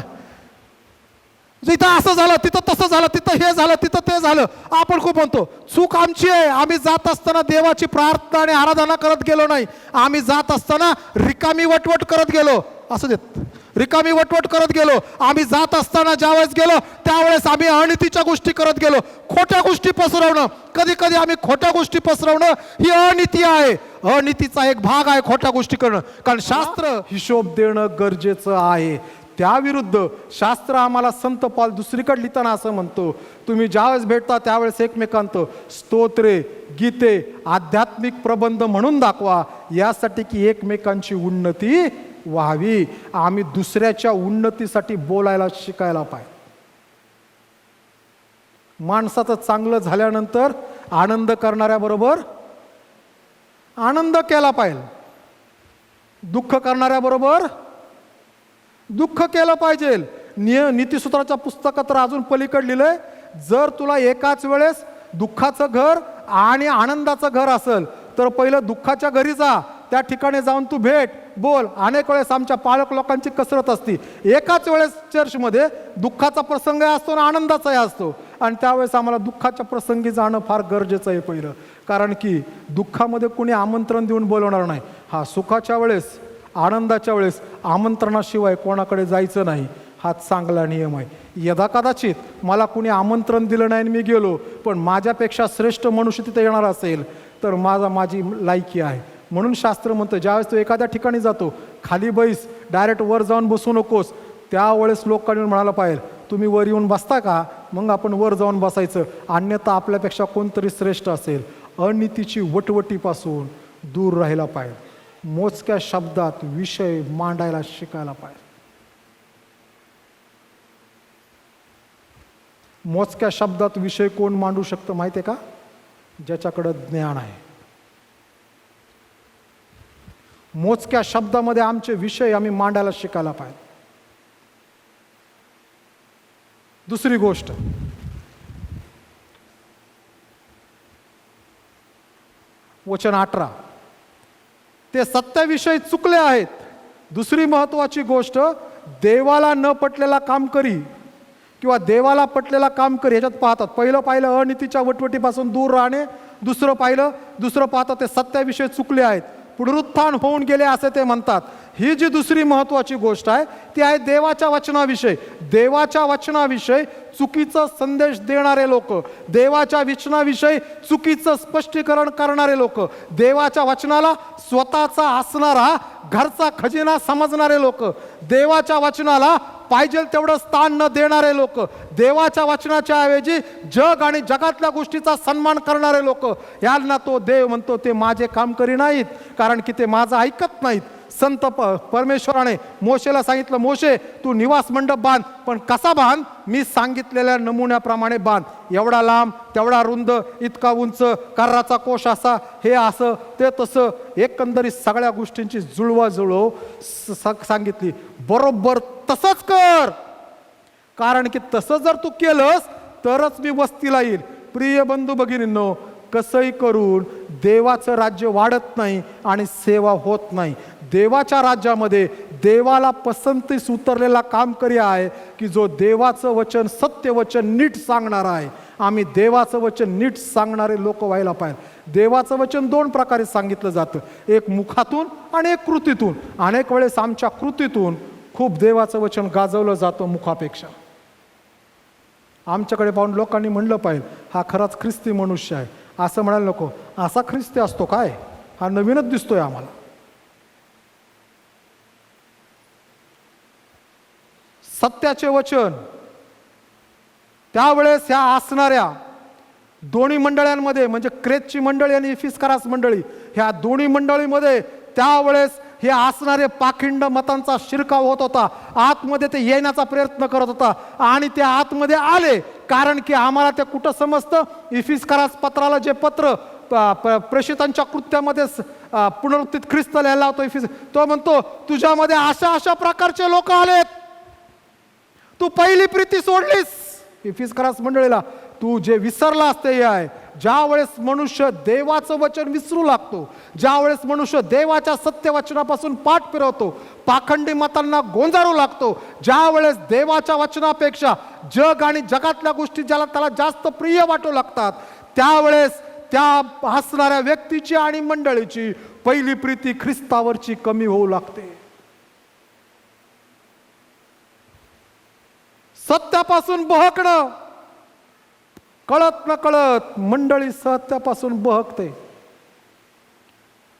इथं असं झालं, तिथं तसं झालं, तिथं हे झालं, तिथं ते झालं. आपण खूप म्हणतो चूक आमची आहे. आम्ही जात असताना देवाची प्रार्थना आणि आराधना करत गेलो नाही. आम्ही जात असताना रिकामी वटवट करत गेलो. असू देत, रिकामी वटवट करत गेलो. आम्ही जात असताना ज्यावेळेस गेलो त्यावेळेस आम्ही अनितीच्या गोष्टी करत गेलो. खोट्या गोष्टी पसरवणं, कधी कधी आम्ही खोट्या गोष्टी पसरवणं ही अनिती आहे. अनितीचा एक भाग आहे खोट्या गोष्टी करणं. कारण शास्त्र हिशोब देणं गरजेचं आहे. त्याविरुद्ध शास्त्र आम्हाला संत पॉल दुसरीकडे लिहिताना असं म्हणतो, तुम्ही ज्यावेळेस भेटता त्यावेळेस एकमेकांत स्तोत्रे, गीते, आध्यात्मिक प्रबंध म्हणून दाखवा, यासाठी की एकमेकांची उन्नती व्हावी. आम्ही दुसऱ्याच्या उन्नतीसाठी बोलायला शिकायला पाहिजे. माणसाचं चांगलं झाल्यानंतर आनंद करणाऱ्याबरोबर आनंद केला पाहिजे, दुःख करणाऱ्याबरोबर दुःख केलं पाहिजे. नीतिसूत्राच्या पुस्तकात तर अजून पलीकडे लिहिलंय, जर तुला एकाच वेळेस दुःखाचं घर आणि आनंदाचं घर असेल तर पहिलं दुःखाच्या घरी जा, त्या ठिकाणी जाऊन तू भेट, बोल. अनेक वेळेस आमच्या पालक लोकांची कसरत असती, एकाच वेळेस चर्चमध्ये दुःखाचा प्रसंग असतो आणि आनंदाचाही असतो, आणि त्यावेळेस आम्हाला दुःखाच्या प्रसंगी जाणं फार गरजेचं आहे पहिलं. कारण की दुःखामध्ये कोणी आमंत्रण देऊन बोलवणार नाही. हा, सुखाच्या वेळेस आनंदाच्या वेळेस आमंत्रणाशिवाय कोणाकडे जायचं नाही, हा चांगला नियम आहे. यदा कदाचित मला कुणी आमंत्रण दिलं नाही आणि मी गेलो, पण माझ्यापेक्षा श्रेष्ठ मनुष्य तिथे येणार असेल तर माझी लायकी आहे. म्हणून शास्त्र म्हणतं ज्यावेळेस तू एखाद्या ठिकाणी जातो, खाली बैस, डायरेक्ट वर जाऊन बसू नकोस. त्यावेळेस लोकांनी म्हणायला पाहिजे तुम्ही वर येऊन बसता का, मग आपण वर जाऊन बसायचं. अन्यथा आपल्यापेक्षा कोणतरी श्रेष्ठ असेल. अनितीची वटवटीपासून दूर राहायला पाहिजे. मोजक्या शब्दात विषय मांडायला शिकायला पाहिजे. मोजक्या शब्दात विषय कोण मांडू शकतं माहिती आहे का? ज्याच्याकडं ज्ञान आहे. मोजक्या शब्दामध्ये आमचे विषय आम्ही मांडायला शिकायला पाहिजे. दुसरी गोष्ट, वचन 18, ते सत्याविषयी चुकले आहेत. दुसरी महत्वाची गोष्ट, देवाला न पटलेला काम करी किंवा देवाला पटलेला काम करी, ह्याच्यात पाहतात. पहिलं पाहिलं अनितीच्या वटवटीपासून दूर राहणे, दुसरं पाहतात ते सत्याविषयी चुकले आहेत, पुनरुत्थान होऊन गेले असे ते म्हणतात. ही जी दुसरी महत्वाची गोष्ट आहे ती आहे देवाच्या वचनाविषयी. देवाच्या वचनाविषयी चुकीचा संदेश देणारे लोक, देवाच्या वचनाविषयी चुकीचं स्पष्टीकरण करणारे लोक, देवाच्या वचनाला स्वतःचा असणारा घरचा खजिना समजणारे लोक, देवाच्या वचनाला पाहिजे तेवढं स्थान न देणारे लोक, देवाच्या वचनाच्या ऐवजी जग आणि जगातल्या गोष्टीचा सन्मान करणारे लोक, यांना तो देव म्हणतो ते माझे काम करी नाहीत, कारण की ते माझं ऐकत नाहीत. संत परमेश्वराने मोशेला सांगितलं, मोशे तू निवास मंडप बांध, पण कसा बांध? मी सांगितलेल्या नमुन्याप्रमाणे बांध. एवढा लांब, तेवढा रुंद, इतका उंच, कर्राचा कोश असा, हे असं ते तसं, एकंदरीत सगळ्या गोष्टींची जुळवाजुळव सांगितली. बरोबर तसंच कर, कारण की तसं जर तू केलंस तरच मी वस्तीला येईल. प्रिय बंधू भगिनींनो, कसंही करून देवाचं राज्य वाढत नाही आणि सेवा होत नाही. देवाच्या राज्यामध्ये देवाला पसंतीस उतरलेला कामकरी आहे की जो देवाचं वचन, सत्य वचन नीट सांगणार आहे. आम्ही देवाचं वचन नीट सांगणारे लोक व्हायला पाहिजे. देवाचं वचन दोन प्रकारे सांगितलं जातं, एक मुखातून आणि एक कृतीतून. अनेक वेळेस आमच्या कृतीतून खूप देवाचं वचन गाजवलं जातं मुखापेक्षा. आमच्याकडे पाहून लोकांनी म्हणलं पाहिजे हा खराच ख्रिस्ती मनुष्य आहे, असं म्हणायला नको. असा ख्रिस्ती असतो काय? हा नवीनच दिसतोय आम्हाला. सत्याचे वचन त्यावेळेस ह्या असणाऱ्या दोन्ही मंडळांमध्ये म्हणजे क्रेतची मंडळी आणि इफिस्कारास मंडळी, ह्या दोन्ही मंडळीमध्ये त्यावेळेस हे असणारे पाखिंड मतांचा शिरकाव होत होता. आतमध्ये ते येण्याचा प्रयत्न करत होता आणि ते आतमध्ये आले. कारण की आम्हाला ते कुठं समजतं, इफिस्कारास पत्राला जे पत्र प्रेषितांच्या कृत्यामध्ये पुनरुत्थित ख्रिस्त लिहायला होतो, तो म्हणतो तुझ्यामध्ये अशा अशा प्रकारचे लोक आलेत, तू पहिली प्रीती सोडलीस. इफिस्कारास मंडळीला तू जे विसरलास ते हे आहे. ज्या वेळेस मनुष्य देवाचं वचन विसरू लागतो, ज्या वेळेस मनुष्य देवाच्या सत्यवचनापासून पाठ फिरवतो, पाखंडी मतांना गोंजारू लागतो, ज्या वेळेस देवाच्या वचनापेक्षा जग आणि जगातल्या गोष्टी ज्याला त्याला जास्त प्रिय वाटू लागतात, त्यावेळेस त्या हसणाऱ्या व्यक्तीची आणि मंडळीची पहिली प्रीती ख्रिस्तावरची कमी होऊ लागते. सत्यापासून बहकणं, कळत न कळत मंडळी सत्यापासून बहकते.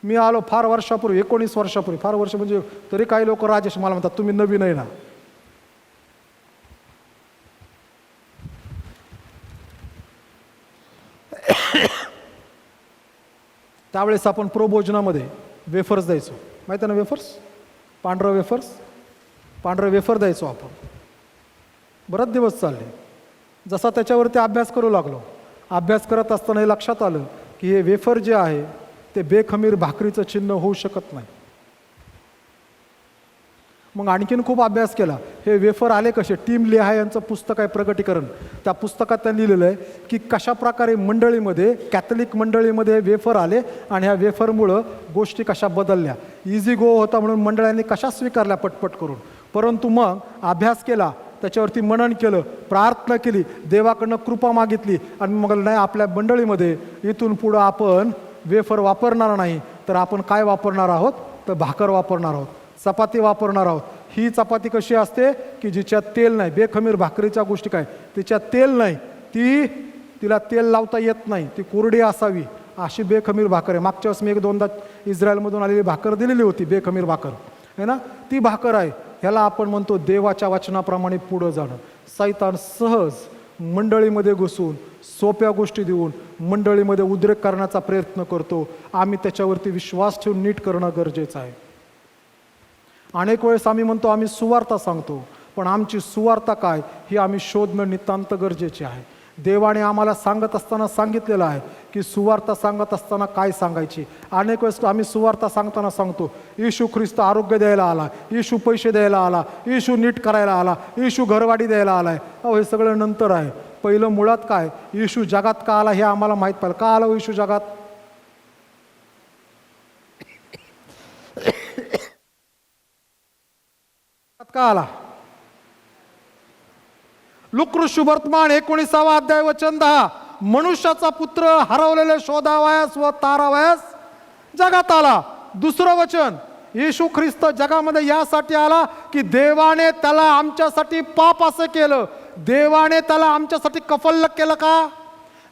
मी आलो फार वर्षापूर्वी, 19 वर्षापूर्वी, फार वर्ष म्हणजे तरी काही लोक राजेश मला म्हणतात तुम्ही नवीन आहे ना. त्यावेळेस आपण प्रोभोजनामध्ये वेफर्स द्यायचो, माहिती आहे ना, वेफर्स, पांढरं वेफर द्यायचो आपण. बरेच दिवस चालले. जसा त्याच्यावरती अभ्यास करू लागलो, अभ्यास करत असताना हे लक्षात आलं की हे वेफर जे आहे ते बेखमीर भाकरीचं चिन्ह होऊ शकत नाही. मग आणखीन खूप अभ्यास केला. हे वेफर आले कसे? टीम लिहा यांचं पुस्तक आहे प्रगटीकरण, त्या पुस्तकात त्यांनी लिहिलेलं आहे की कशा प्रकारे मंडळीमध्ये, कॅथलिक मंडळीमध्ये वेफर आले आणि ह्या वेफरमुळं गोष्टी कशा बदलल्या. इझी गो होता म्हणून मंडळांनी कशा स्वीकारल्या पटपट करून. परंतु मग अभ्यास केला, त्याच्यावरती मनन केलं, प्रार्थना केली, देवाकडनं कृपा मागितली आणि मग नाही, आपल्या मंडळीमध्ये इथून पुढं आपण वेफर वापरणार नाही, तर आपण काय वापरणार आहोत, तर भाकर वापरणार आहोत, चपाती वापरणार आहोत. ही चपाती कशी असते की जिच्यात तेल नाही, बेखमीर भाकरीच्या गोष्टी काय, तिच्यात तेल नाही, तिला तेल लावता येत नाही, ती कोरडी असावी, अशी बेखमीर भाकर आहे. मागच्या वेळेस मी 1-2दा इस्रायलमधून आलेली भाकर दिलेली होती, बेखमीर भाकर आहे ना, ती भाकर आहे. ह्याला आपण म्हणतो देवाच्या वचनाप्रमाणे पुढं जाणं. सैतान सहज मंडळीमध्ये घुसून सोप्या गोष्टी देऊन मंडळीमध्ये उद्रेक करण्याचा प्रयत्न करतो. आम्ही त्याच्यावरती विश्वास ठेवून नीट करणं गरजेचं आहे. अनेक वेळेस आम्ही म्हणतो आम्ही सुवार्ता सांगतो, पण आमची सुवार्ता काय ही आम्ही शोधणं नितांत गरजेचे आहे. देवाने आम्हाला सांगत असताना सांगितलेलं आहे की सुवार्ता सांगत असताना काय सांगायची. अनेक वेळेस आम्ही सुवार्ता सांगताना सांगतो येशू ख्रिस्त आरोग्य द्यायला आला, येशू पैसे द्यायला आला, येशू नीट करायला आला, येशू घरवाडी द्यायला आलाय. अहो, हे सगळं नंतर आहे. पहिलं मुळात काय, येशू जगात का आला हे आम्हाला माहीत पाहिजे. का आला येशू जगात? का आला? लुक्र शुभवर्तमान 19 अध्याय वचन 10, मनुष्याचा पुत्र हरवलेले शोधावयास व तारावयास जगात आला. दुसरं वचन, येशू ख्रिस्त जगामध्ये यासाठी आला की देवाने त्याला आमच्यासाठी पाप असं केलं. देवाने त्याला आमच्यासाठी कफल्लक केलं का?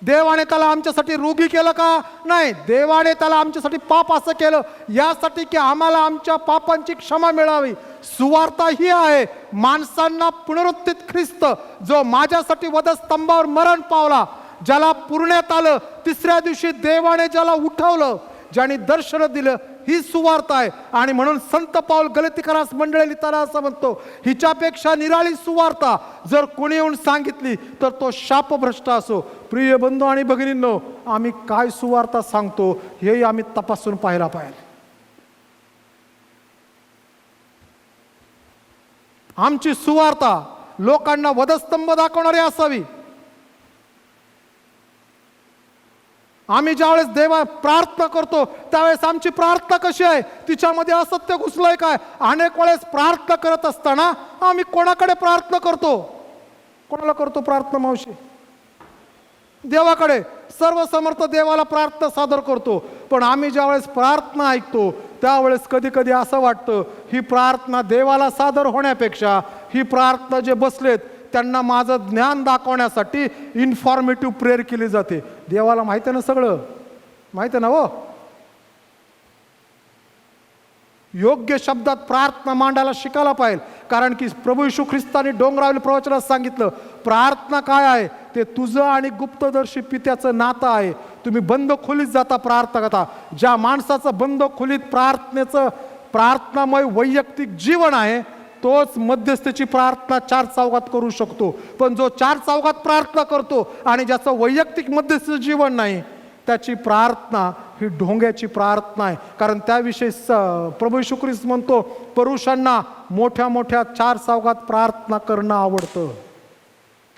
देवाने त्याला आमच्यासाठी रोगी केलं का? नाही. देवाने त्याला आमच्यासाठी पाप असं केलं यासाठी की आम्हाला आमच्या पापांची क्षमा मिळावी. सुवार्ता ही आहे माणसांना पुनरुत्थित ख्रिस्त, जो माझ्यासाठी वधस्तंभावर मरण पावला, ज्याला पुरण्यात आलं, तिसऱ्या दिवशी देवाने ज्याला उठवलं, ज्याने दर्शन दिलं, ही सुवार्ता आहे. आणि म्हणून संत पाऊल गलातिकरास मंडळी लिहिताना असं म्हणतो, हिच्यापेक्षा निराळी सुवार्ता जर कोणी येऊन सांगितली तर तो शापभ्रष्ट असो. प्रिय बंधू आणि भगिनींनो, आम्ही काय सुवार्ता सांगतो हेही आम्ही तपासून पाहायला पाहिजे. आमची सुवार्ता लोकांना वधस्तंभ दाखवणारी असावी. आम्ही ज्यावेळेस देवा प्रार्थना करतो त्यावेळेस आमची प्रार्थना कशी आहे, तिच्यामध्ये असत्य घुसलंय काय? अनेक वेळेस प्रार्थना करत असताना आम्ही कोणाकडे प्रार्थना करतो? कोणाला करतो प्रार्थना मावशी? देवाकडे. सर्वसमर्थ देवाला प्रार्थना सादर करतो. पण आम्ही ज्यावेळेस प्रार्थना ऐकतो त्यावेळेस कधी कधी असं वाटतं ही प्रार्थना देवाला सादर होण्यापेक्षा ही प्रार्थना जे बसलेत त्यांना माझं ज्ञान दाखवण्यासाठी इन्फॉर्मेटिव्ह प्रेयर केली जाते. देवाला माहिती आहे ना, सगळं माहिती आहे ना. हो, योग्य शब्दात प्रार्थना मांडायला शिकायला पाहिजे. कारण की प्रभू येशू ख्रिस्ताने डोंगरावरील प्रवचनात सांगितलं, प्रार्थना काय आहे, ते तुझं आणि गुप्तदर्शी पित्याचं नातं आहे. तुम्ही बंद खोलीत जाता प्रार्थना करता. ज्या माणसाचं बंद खोलीत प्रार्थनेचं प्रार्थनामय वैयक्तिक जीवन आहे, तोच मध्यस्थीची प्रार्थना चार चौघात करू शकतो. पण जो चार चौघात प्रार्थना करतो आणि ज्याचं वैयक्तिक मध्यस्थीचं जीवन नाही, त्याची प्रार्थना ही ढोंग्याची प्रार्थना आहे. कारण त्याविषयी प्रभू येशू ख्रिस्त म्हणतो, पुरुषांना मोठ्या मोठ्या चार चौघात प्रार्थना करणं आवडतं.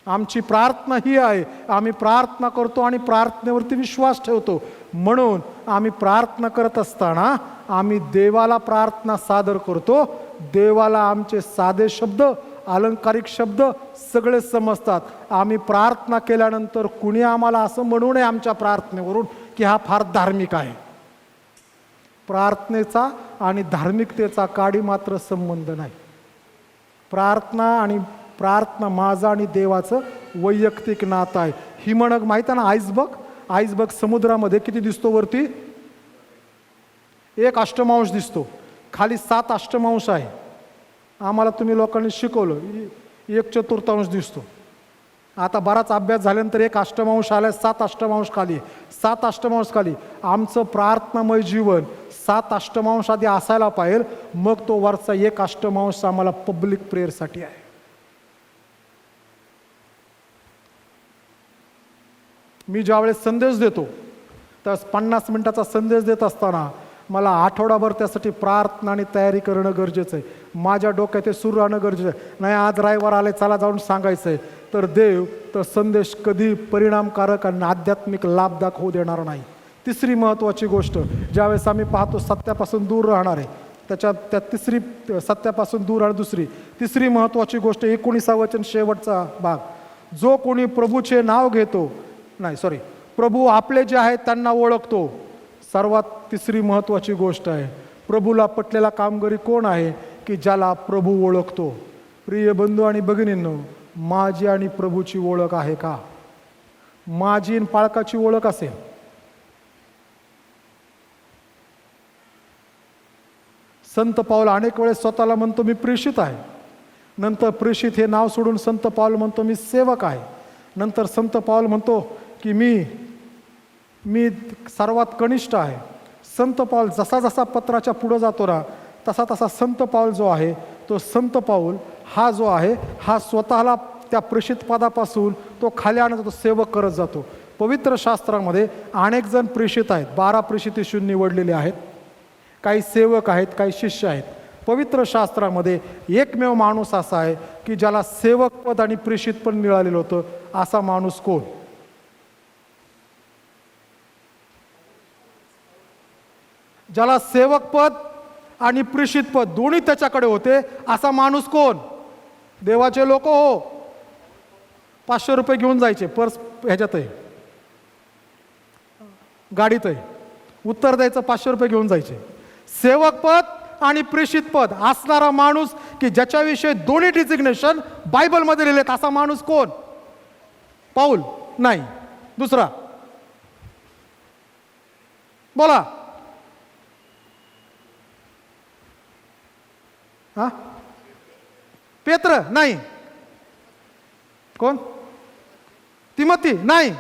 आमची प्रार्थना ही आहे, आम्ही प्रार्थना करतो आणि प्रार्थनेवरती विश्वास ठेवतो. म्हणून आम्ही प्रार्थना करत असताना आम्ही देवाला प्रार्थना सादर करतो. देवाला आमचे साधे शब्द, अलंकारिक शब्द सगळे समजतात. आम्ही प्रार्थना केल्यानंतर कुणी आम्हाला असं म्हणू नये आमच्या प्रार्थनेवरून की हा फार धार्मिक आहे. प्रार्थनेचा आणि धार्मिकतेचा काडी मात्र संबंध नाही. प्रार्थना माझं आणि देवाचं वैयक्तिक नातं आहे. ही म्हणक माहिती आहे ना, आईसबर्ग समुद्रामध्ये किती दिसतो? वरती 1 अष्टमांश दिसतो, खाली 7 अष्टमांश आहे. आम्हाला तुम्ही लोकांनी शिकवलं 1/4 दिसतो. आता बराच अभ्यास झाल्यानंतर 1 अष्टमांश आला, 7 अष्टमांश खाली, 7 अष्टमांश खाली. आमचं प्रार्थनामय जीवन 7 अष्टमांश आधी असायला पाहिजे, मग तो वरचा 1 अष्टमांश आम्हाला पब्लिक प्रेयरसाठी आहे. मी ज्यावेळेस संदेश देतो तर 50 मिनिटाचा संदेश देत असताना मला आठवडाभर त्यासाठी प्रार्थना आणि तयारी करणं गरजेचं आहे. माझ्या डोक्यात ते सुरू राहणं गरजेचं आहे. नाही आज रविवार आले, चला जाऊन सांगायचं आहे, तर देव तर संदेश कधी परिणामकारक आणि आध्यात्मिक लाभदायक होऊ देणार नाही. तिसरी महत्त्वाची गोष्ट, ज्यावेळेस आम्ही पाहतो सत्यापासून दूर राहणार आहे, त्या तिसरी सत्यापासून दूर आणि तिसरी महत्त्वाची गोष्ट 19 वचन शेवटचा भाग, जो कोणी प्रभूचे नाव घेतो, प्रभू आपले जे आहेत त्यांना ओळखतो. सर्वात तिसरी महत्त्वाची गोष्ट आहे, प्रभूला पटलेला कामगारी कोण आहे की ज्याला प्रभू ओळखतो. प्रिय बंधू आणि भगिनींनो, माझी आणि प्रभूची ओळख आहे का? माझी आणि पाळकाची ओळख असेल, संत पाऊल अनेक वेळेस स्वतःला म्हणतो मी प्रेषित आहे. नंतर प्रेषित हे नाव सोडून संत पाऊल म्हणतो मी सेवक आहे. नंतर संत पाऊल म्हणतो की मी सर्वात कनिष्ठ आहे. संत पाऊल जसा जसा पत्राच्या पुढे जातो ना, तसा तसा संत पाऊल जो आहे, तो संत पाऊल हा जो आहे, हा स्वतःला त्या प्रेषित पदापासून तो खाली आणत तो सेवक करत जातो. पवित्र शास्त्रामध्ये अनेक जण प्रेषित आहेत, 12 प्रेषित येशूंनी निवडलेले आहेत. काही सेवक आहेत, काही शिष्य आहेत. पवित्र शास्त्रामध्ये एकमेव माणूस असा आहे की ज्याला सेवक पद आणि प्रेषित पण मिळालेलं होतं. असा माणूस कोण? ज्याला सेवक पद आणि प्रेषित पद दोन्ही त्याच्याकडे होते, असा माणूस कोण? देवाचे लोक हो. 500 रुपये घेऊन जायचे, पर्स ह्याच्यात आहे, गाडीत आहे, उत्तर द्यायचं, 500 रुपये घेऊन जायचे. सेवक पद आणि प्रेषित पद असणारा माणूस की ज्याच्याविषयी दोन्ही डिजिग्नेशन बायबलमध्ये लिहिलेत, असा माणूस कोण? पाऊल? नाही. दुसरा बोला. हा, पेत्र? नाही. कोण? तिमोथी? नाही.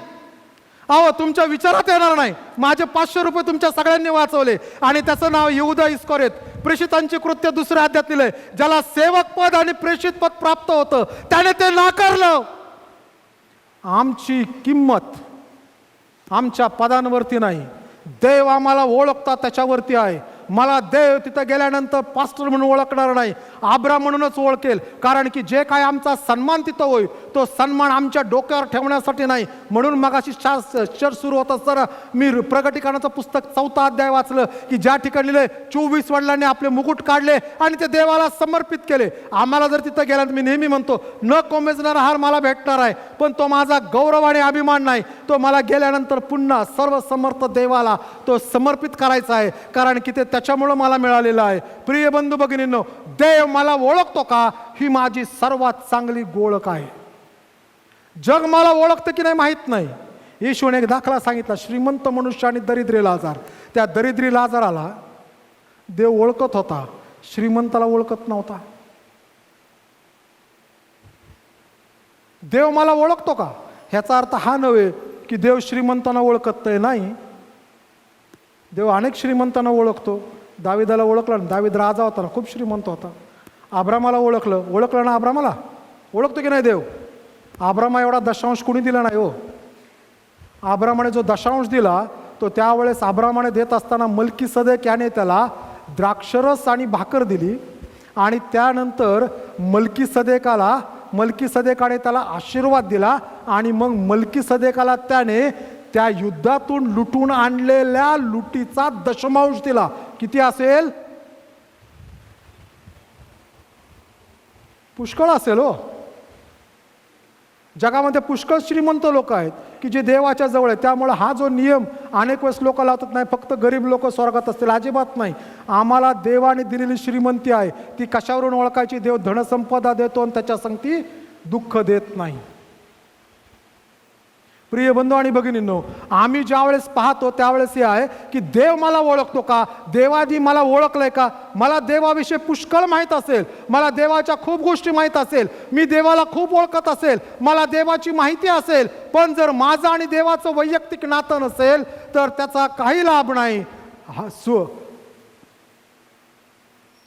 अहो, तुमच्या विचारात येणार नाही. माझे 500 रुपये तुमच्या सगळ्यांनी वाचवले आणि त्याचं नाव यहूदा इस्करियोत. प्रेषितांची कृत्य 2 अध्यायात लिहिलंय, ज्याला सेवक पद आणि प्रेषित पद प्राप्त होतं त्याने ते नाकारलं. आमची किंमत आमच्या पदांवरती नाही, देव आम्हाला ओळखतात त्याच्यावरती आहे. मला देव तिथं गेल्यानंतर पास्टर म्हणून ओळखणार नाही, आब्राम म्हणूनच ओळखेल. कारण की जे काय आमचा सन्मान तिथं होईल, तो सन्मान आमच्या डोक्यावर ठेवण्यासाठी नाही. म्हणून मगाशी चर्च सुरू होत असताना मी प्रकटीकरणाचं पुस्तक 4 अध्याय वाचलं की ज्या ठिकाणी लिहिलंय 24 वडिलांनी आपले मुकुट काढले आणि ते देवाला समर्पित केले. आम्हाला जर तिथं गेल्यानंतर मी नेहमी म्हणतो, न कोमेजणारा हार मला भेटणार आहे, पण तो माझा गौरव आणि अभिमान नाही. तो मला गेल्यानंतर पुन्हा सर्व समर्थ देवाला तो समर्पित करायचा आहे, कारण की ते त्याच्यामुळं मला मिळालेलं आहे. प्रिय बंधू भगिनींनो, देव मला ओळखतो का, ही माझी सर्वात चांगली ओळख आहे. जग मला ओळखतं की नाही माहीत नाही. येशूने एक दाखला सांगितला, श्रीमंत मनुष्य आणि दरिद्री लाजार. त्या दरिद्री लाजाराला देव ओळखत होता, श्रीमंताला ओळखत नव्हता. देव मला ओळखतो का ह्याचा अर्थ हा नव्हे की देव श्रीमंतांना ओळखत नाही. देव अनेक श्रीमंतांना ओळखतो. दाविदाला ओळखलं ना, दावीद राजा होता ना, खूप श्रीमंत होता. आब्रामाला ओळखलं ना, आब्रामाला ओळखतो की नाही देव. आब्रामा एवढा दशांश कुणी दिला नाही हो. आब्रामाने जो दशांश दिला तो त्यावेळेस आब्रामाने देत असताना मल्कीसदेक याने त्याला द्राक्षरस आणि भाकर दिली, आणि त्यानंतर मल्कीसदेकाने त्याला आशीर्वाद दिला, आणि मग मल्कीसदेकाला त्याने त्या युद्धातून लुटून आणलेल्या लुटीचा दशमांश दिला. किती असेल? पुष्कळ असेल हो. जगामध्ये पुष्कळ श्रीमंत लोक आहेत की जे देवाच्या जवळ आहेत. त्यामुळे हा जो नियम अनेक वेळेस लोक लावतात, नाही फक्त गरीब लोक स्वर्गात असतील, अजिबात नाही. आम्हाला देवाने दिलेली श्रीमंती आहे ती कशावरून ओळखायची? देव धनसंपदा देतो आणि त्याच्या संगती दुःख देत नाही. प्रिय बंधू आणि भगिनींनो, आम्ही ज्यावेळेस पाहतो त्यावेळेस हे आहे की देव मला ओळखतो का, देवादी मला ओळखलंय का, मला देवाविषयी पुष्कळ माहीत असेल, मला देवाच्या खूप गोष्टी माहीत असेल, मी देवाला खूप ओळखत असेल, मला देवाची माहिती असेल, पण जर माझं आणि देवाचं वैयक्तिक नातं नसेल तर त्याचा काही लाभ नाही.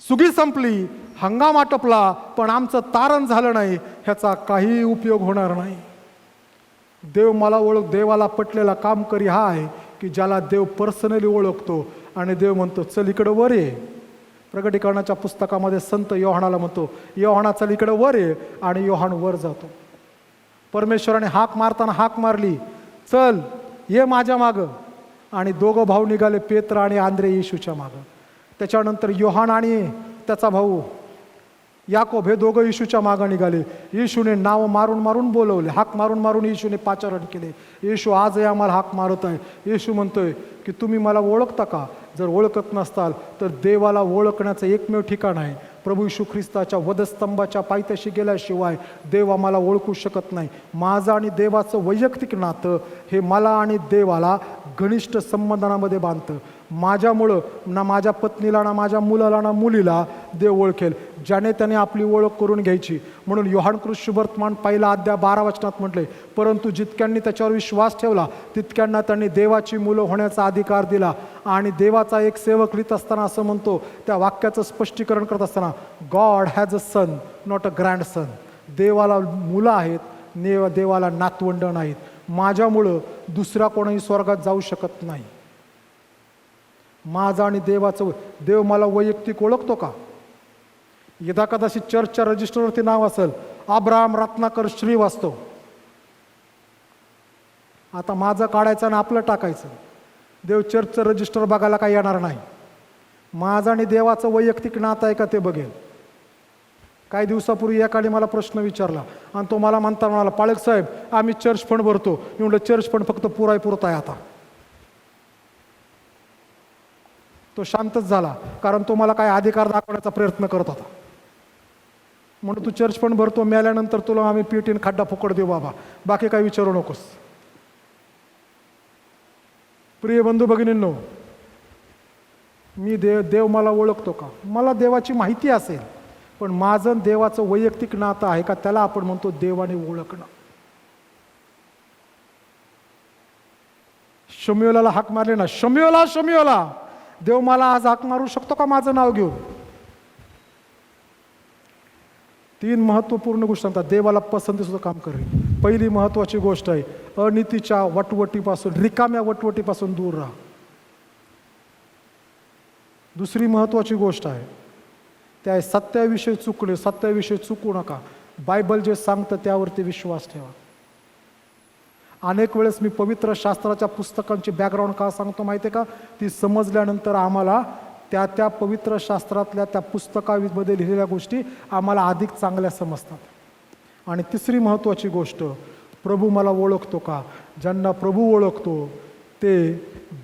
सुगी संपली, हंगाम आटपला, पण आमचं तारण झालं नाही, ह्याचा काही उपयोग होणार नाही. देवाला पटलेला कामकरी हा आहे की ज्याला देव पर्सनली ओळखतो, आणि देव म्हणतो चल इकडं वर ये. प्रकटीकरणाच्या पुस्तकामध्ये संत योहानाला म्हणतो, योहाना चल इकडं वर ये, आणि योहान वर जातो. परमेश्वराने हाक मारताना हाक मारली, चल ये माझ्या मागं, आणि दोघं भाऊ निघाले, पेत्र आणि आंद्रे येशूच्या मागं. त्याच्यानंतर योहान आणि त्याचा भाऊ याकोब हे दोघं येशूच्या मागं निघाले. येशूने नाव मारून मारून बोलवले, हाक मारून मारून येशूने पाचारण केले. येशू आजही आम्हाला हाक मारत आहे. येशू म्हणतोय की तुम्ही मला ओळखता का? जर ओळखत नसताल तर देवाला ओळखण्याचं एकमेव ठिकाण आहे. प्रभू येशू ख्रिस्ताच्या वधस्तंभाच्या पायथ्याशी गेल्याशिवाय देव आम्हाला ओळखू शकत नाही. माझं आणि देवाचं वैयक्तिक नातं हे मला आणि देवाला घनिष्ठ संबंधामध्ये बांधतं. माझ्यामुळं ना माझ्या पत्नीला, ना माझ्या मुलाला, ना मुलीला देव ओळखेल, ज्याने त्याने आपली ओळख करून घ्यायची. म्हणून योहान कृष्णवर्तमान 1 अध्याय 12 वचनात म्हटले, परंतु जितक्यांनी त्याच्यावर विश्वास ठेवला तितक्यांना त्यांनी देवाची मुलं होण्याचा अधिकार दिला. आणि देवाचा एक सेवक लिहित असताना असं म्हणतो, त्या वाक्याचं स्पष्टीकरण करत असताना, God has a son not a grandson. देवाला मुलं आहेत, देवाला नातवंड नाहीत. माझ्यामुळं दुसरा कोणीही स्वर्गात जाऊ शकत नाही. माझं आणि देवाचं, देव मला वैयक्तिक ओळखतो का? यदा कदाचित चर्चच्या रजिस्टरवरती नाव असेल अब्राहम रत्नाकर श्रीवास्तव, आता माझं काढायचं आणि आपलं टाकायचं, देव चर्चचं रजिस्टर बघायला काही येणार नाही. माझं आणि देवाचं वैयक्तिक नातं आहे का ते बघेल. काही दिवसापूर्वी एकाने मला प्रश्न विचारला आणि तो मला म्हणाला, पाळक साहेब आम्ही चर्च फंड भरतो. मी म्हटलं चर्च फंड फक्त पुरायपुरत आहे. आता तो शांतच झाला, कारण तो मला काय अधिकार दाखवण्याचा प्रयत्न करत होता. म्हणून तू चर्च फंड भरतो, मेल्यानंतर तुला आम्ही पीटीन खड्डा फुकट देऊ बाबा, बाकी काही विचारू नकोस. प्रिय बंधू भगिनींनो, मी देव मला ओळखतो का? मला देवाची माहिती असेल, पण माझं देवाचं वैयक्तिक नातं आहे का? त्याला आपण म्हणतो देवाने ओळखणं. शमूएलाला हाक मारले ना, शमूएला शमूएला. देव मला आज हाक मारू शकतो का माझं नाव घेऊन? 3 महत्त्वपूर्ण गोष्टी सांगतात देवाला पसंती सुद्धा काम करेल. पहिली महत्त्वाची गोष्ट आहे, अनितीच्या वटवटीपासून, रिकाम्या वटवटीपासून दूर राहा. दुसरी महत्त्वाची गोष्ट आहे त्या सत्याविषयी चुकले, सत्याविषयी चुकू नका. बायबल जे सांगतं त्यावरती विश्वास ठेवा. अनेक वेळेस मी पवित्र शास्त्राच्या पुस्तकांची बॅकग्राऊंड का सांगतो माहिती आहे का? ती समजल्यानंतर आम्हाला त्या पवित्र शास्त्रातल्या त्या पुस्तकामध्ये लिहिलेल्या गोष्टी आम्हाला अधिक चांगल्या समजतात. आणि तिसरी महत्त्वाची गोष्ट, प्रभू मला ओळखतो का? ज्यांना प्रभू ओळखतो ते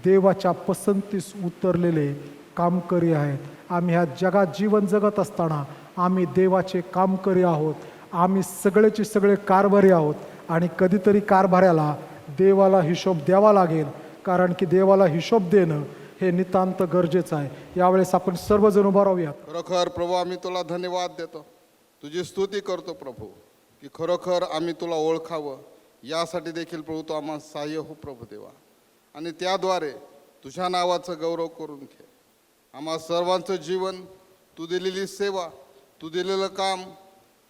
देवाच्या पसंतीस उतरलेले कामकरी आहेत. आम्ही ह्या जगात जीवन जगत असताना आम्ही देवाचे कामकरी आहोत. आम्ही सगळेचे सगळे कारभारी आहोत. आणि कधीतरी कारभाऱ्याला देवाला हिशोब द्यावा लागेल, कारण की देवाला हिशोब देणं हे नितांत गरजेचं आहे. यावेळेस आपण सर्वजण उभा राहूयात. खरोखर प्रभू आम्ही तुला धन्यवाद देतो, तुझी स्तुती करतो प्रभू, की खरोखर आम्ही तुला ओळखावं यासाठी देखील प्रभू तू आम्हाला सहाय्य हो प्रभू देवा, आणि त्याद्वारे तुझ्या नावाचं गौरव करून घे. आम्हा सर्वांचं जीवन, तू दिलेली सेवा, तू दिलेलं काम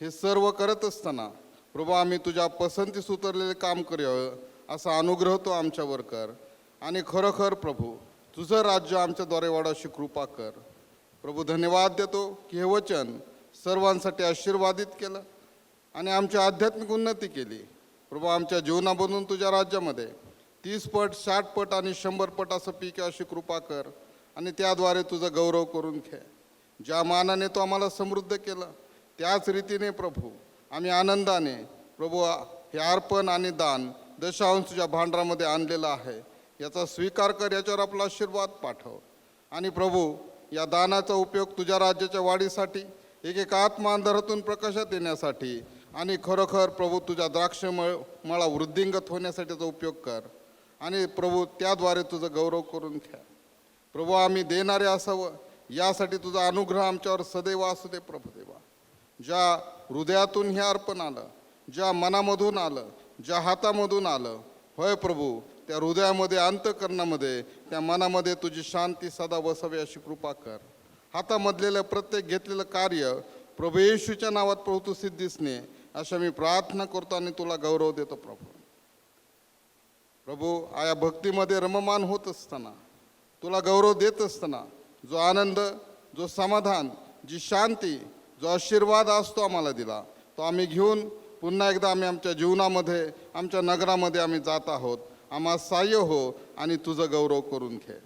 हे सर्व करत असताना प्रभू आम्ही तुझ्या पसंतीस उतरलेले काम करावं असा अनुग्रह तो आमच्यावर कर. आणि खरोखर प्रभू तुझं राज्य आमच्याद्वारे वाढायची कृपा कर. प्रभू धन्यवाद देतो की हे वचन सर्वांसाठी आशीर्वादित केलं आणि आमची आध्यात्मिक उन्नती केली. प्रभू आमच्या जीवनामधून तुझ्या राज्यामध्ये 30 पट 60 पट आणि 100 पट असं पीक अशी कृपा कर आणि त्याद्वारे तुझा गौरव करून घे. ज्या मानाने तो आम्हाला समृद्ध केलं त्याच रीतीने प्रभू आम्ही आनंदाने प्रभू हे अर्पण आणि दान दशांश तुझ्या भांडारामध्ये आणलेलं आहे, याचा स्वीकार कर, याच्यावर आपला आशीर्वाद पाठव. आणि प्रभू या दानाचा उपयोग तुझ्या राज्याच्या वाढीसाठी, एक आत्मा अंधारातून प्रकाशात येण्यासाठी आणि खरोखर प्रभू तुझ्या द्राक्ष मळा वृद्धिंगत होण्यासाठी त्याचा उपयोग कर. आणि प्रभू त्याद्वारे तुझं गौरव करून घ्या. प्रभू आम्ही देणारे असावं यासाठी तुझा अनुग्रह आमच्यावर सदैव असू दे प्रभू देवा. ज्या हृदयातून हे अर्पण आलं, ज्या मनामधून आलं, ज्या हातामधून आलं, होय प्रभू त्या हृदयामध्ये अंतःकरणामध्ये त्या मनामध्ये तुझी शांती सदा बसावी अशी कृपा कर. हातामधलेलं प्रत्येक घेतलेलं कार्य प्रभू येशूच्या नावात प्रभू तू सिद्धीसने अशा मी प्रार्थना करतो आणि तुला गौरव देतो प्रभू. प्रभू आया भक्तीमध्ये रममान होत असताना, तुला गौरव देत असताना जो आनंद, जो समाधान, जी शांती, जो आशीर्वाद असतो आम्हाला दिला, तो आम्ही घेऊन पुन्हा एकदा आम्ही आमच्या जीवनामध्ये, आमच्या नगरामध्ये आम्ही जात आहोत. आम्हा सहाय्य हो आणि तुझं गौरव करून घे.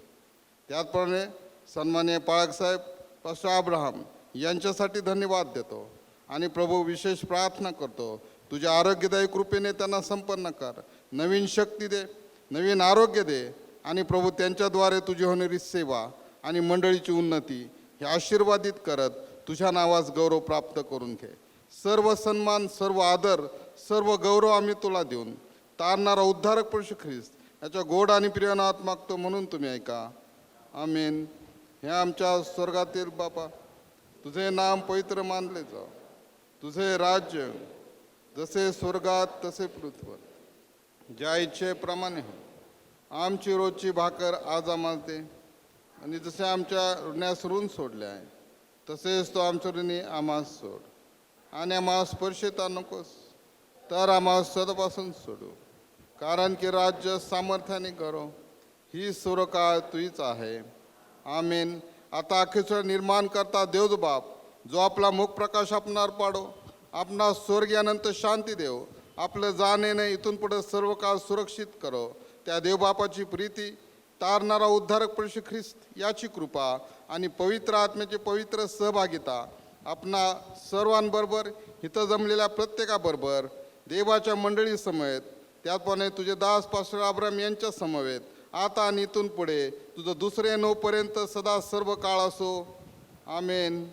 त्याचप्रमाणे सन्माननीय पाळकसाहेब पास्टर अब्राहम यांच्यासाठी धन्यवाद देतो आणि प्रभू विशेष प्रार्थना करतो, तुझ्या आरोग्यदायी कृपेने त्यांना संपन्न कर, नवीन शक्ती दे, नवीन आरोग्य दे आणि प्रभू त्यांच्याद्वारे तुझी होणारी सेवा आणि मंडळीची उन्नती हे आशीर्वादित करत तुझ्या नावास गौरव प्राप्त करून घे. सर्व सन्मान, सर्व आदर, सर्व गौरव आम्ही तुला देऊन तारणारा उद्धारक पुरुष ख्रिस्त याच्या गोड आणि प्रिय नावात मागतो म्हणून तुम्ही ऐका. आमीन. हे आमच्या स्वर्गातील बापा, तुझे नाम पवित्र मानले जाव, तुझे राज्य जसे स्वर्गात तसे पृथ्वीवर, ज्या इच्छेप्रमाणे हो. आमची रोजची भाकर आज आम्हाला दे, आणि जसे आमच्या ऋणास ऋण सोडले आहे तसेच तो आमच्या ऋणी आम्हाला सोड, आणि आम्हाला स्पर्शता नकोस तर आम्हाला सदापासून सोडू, कारण की राज्य, सामर्थ्याने गौरव ही सर्व काळ तुझीच आहे. आमीन. आता अखेर निर्माण करता देव बाप, जो आपला मुख प्रकाश आपणावर पाडो, आपणा स्वर्गीय अनंत शांती देव, आपलं जाणेने इथून पुढे सर्व काळ सुरक्षित करो. त्या देवबापाची प्रीती, तारणारा उद्धारक पुरुष ख्रिस्त याची कृपा आणि पवित्र आत्म्याची पवित्र सहभागिता आपणा सर्वांबरोबर, इथं जमलेल्या प्रत्येकाबरोबर, देवाच्या मंडळी समेत, त्याचप्रमाणे तुझे दास पास्टर अब्राहम यांच्या समवेत आता आणि इथून पुढे तुझं दुसरे नोपर्यंत सदा सर्व काळ असो. आमेन.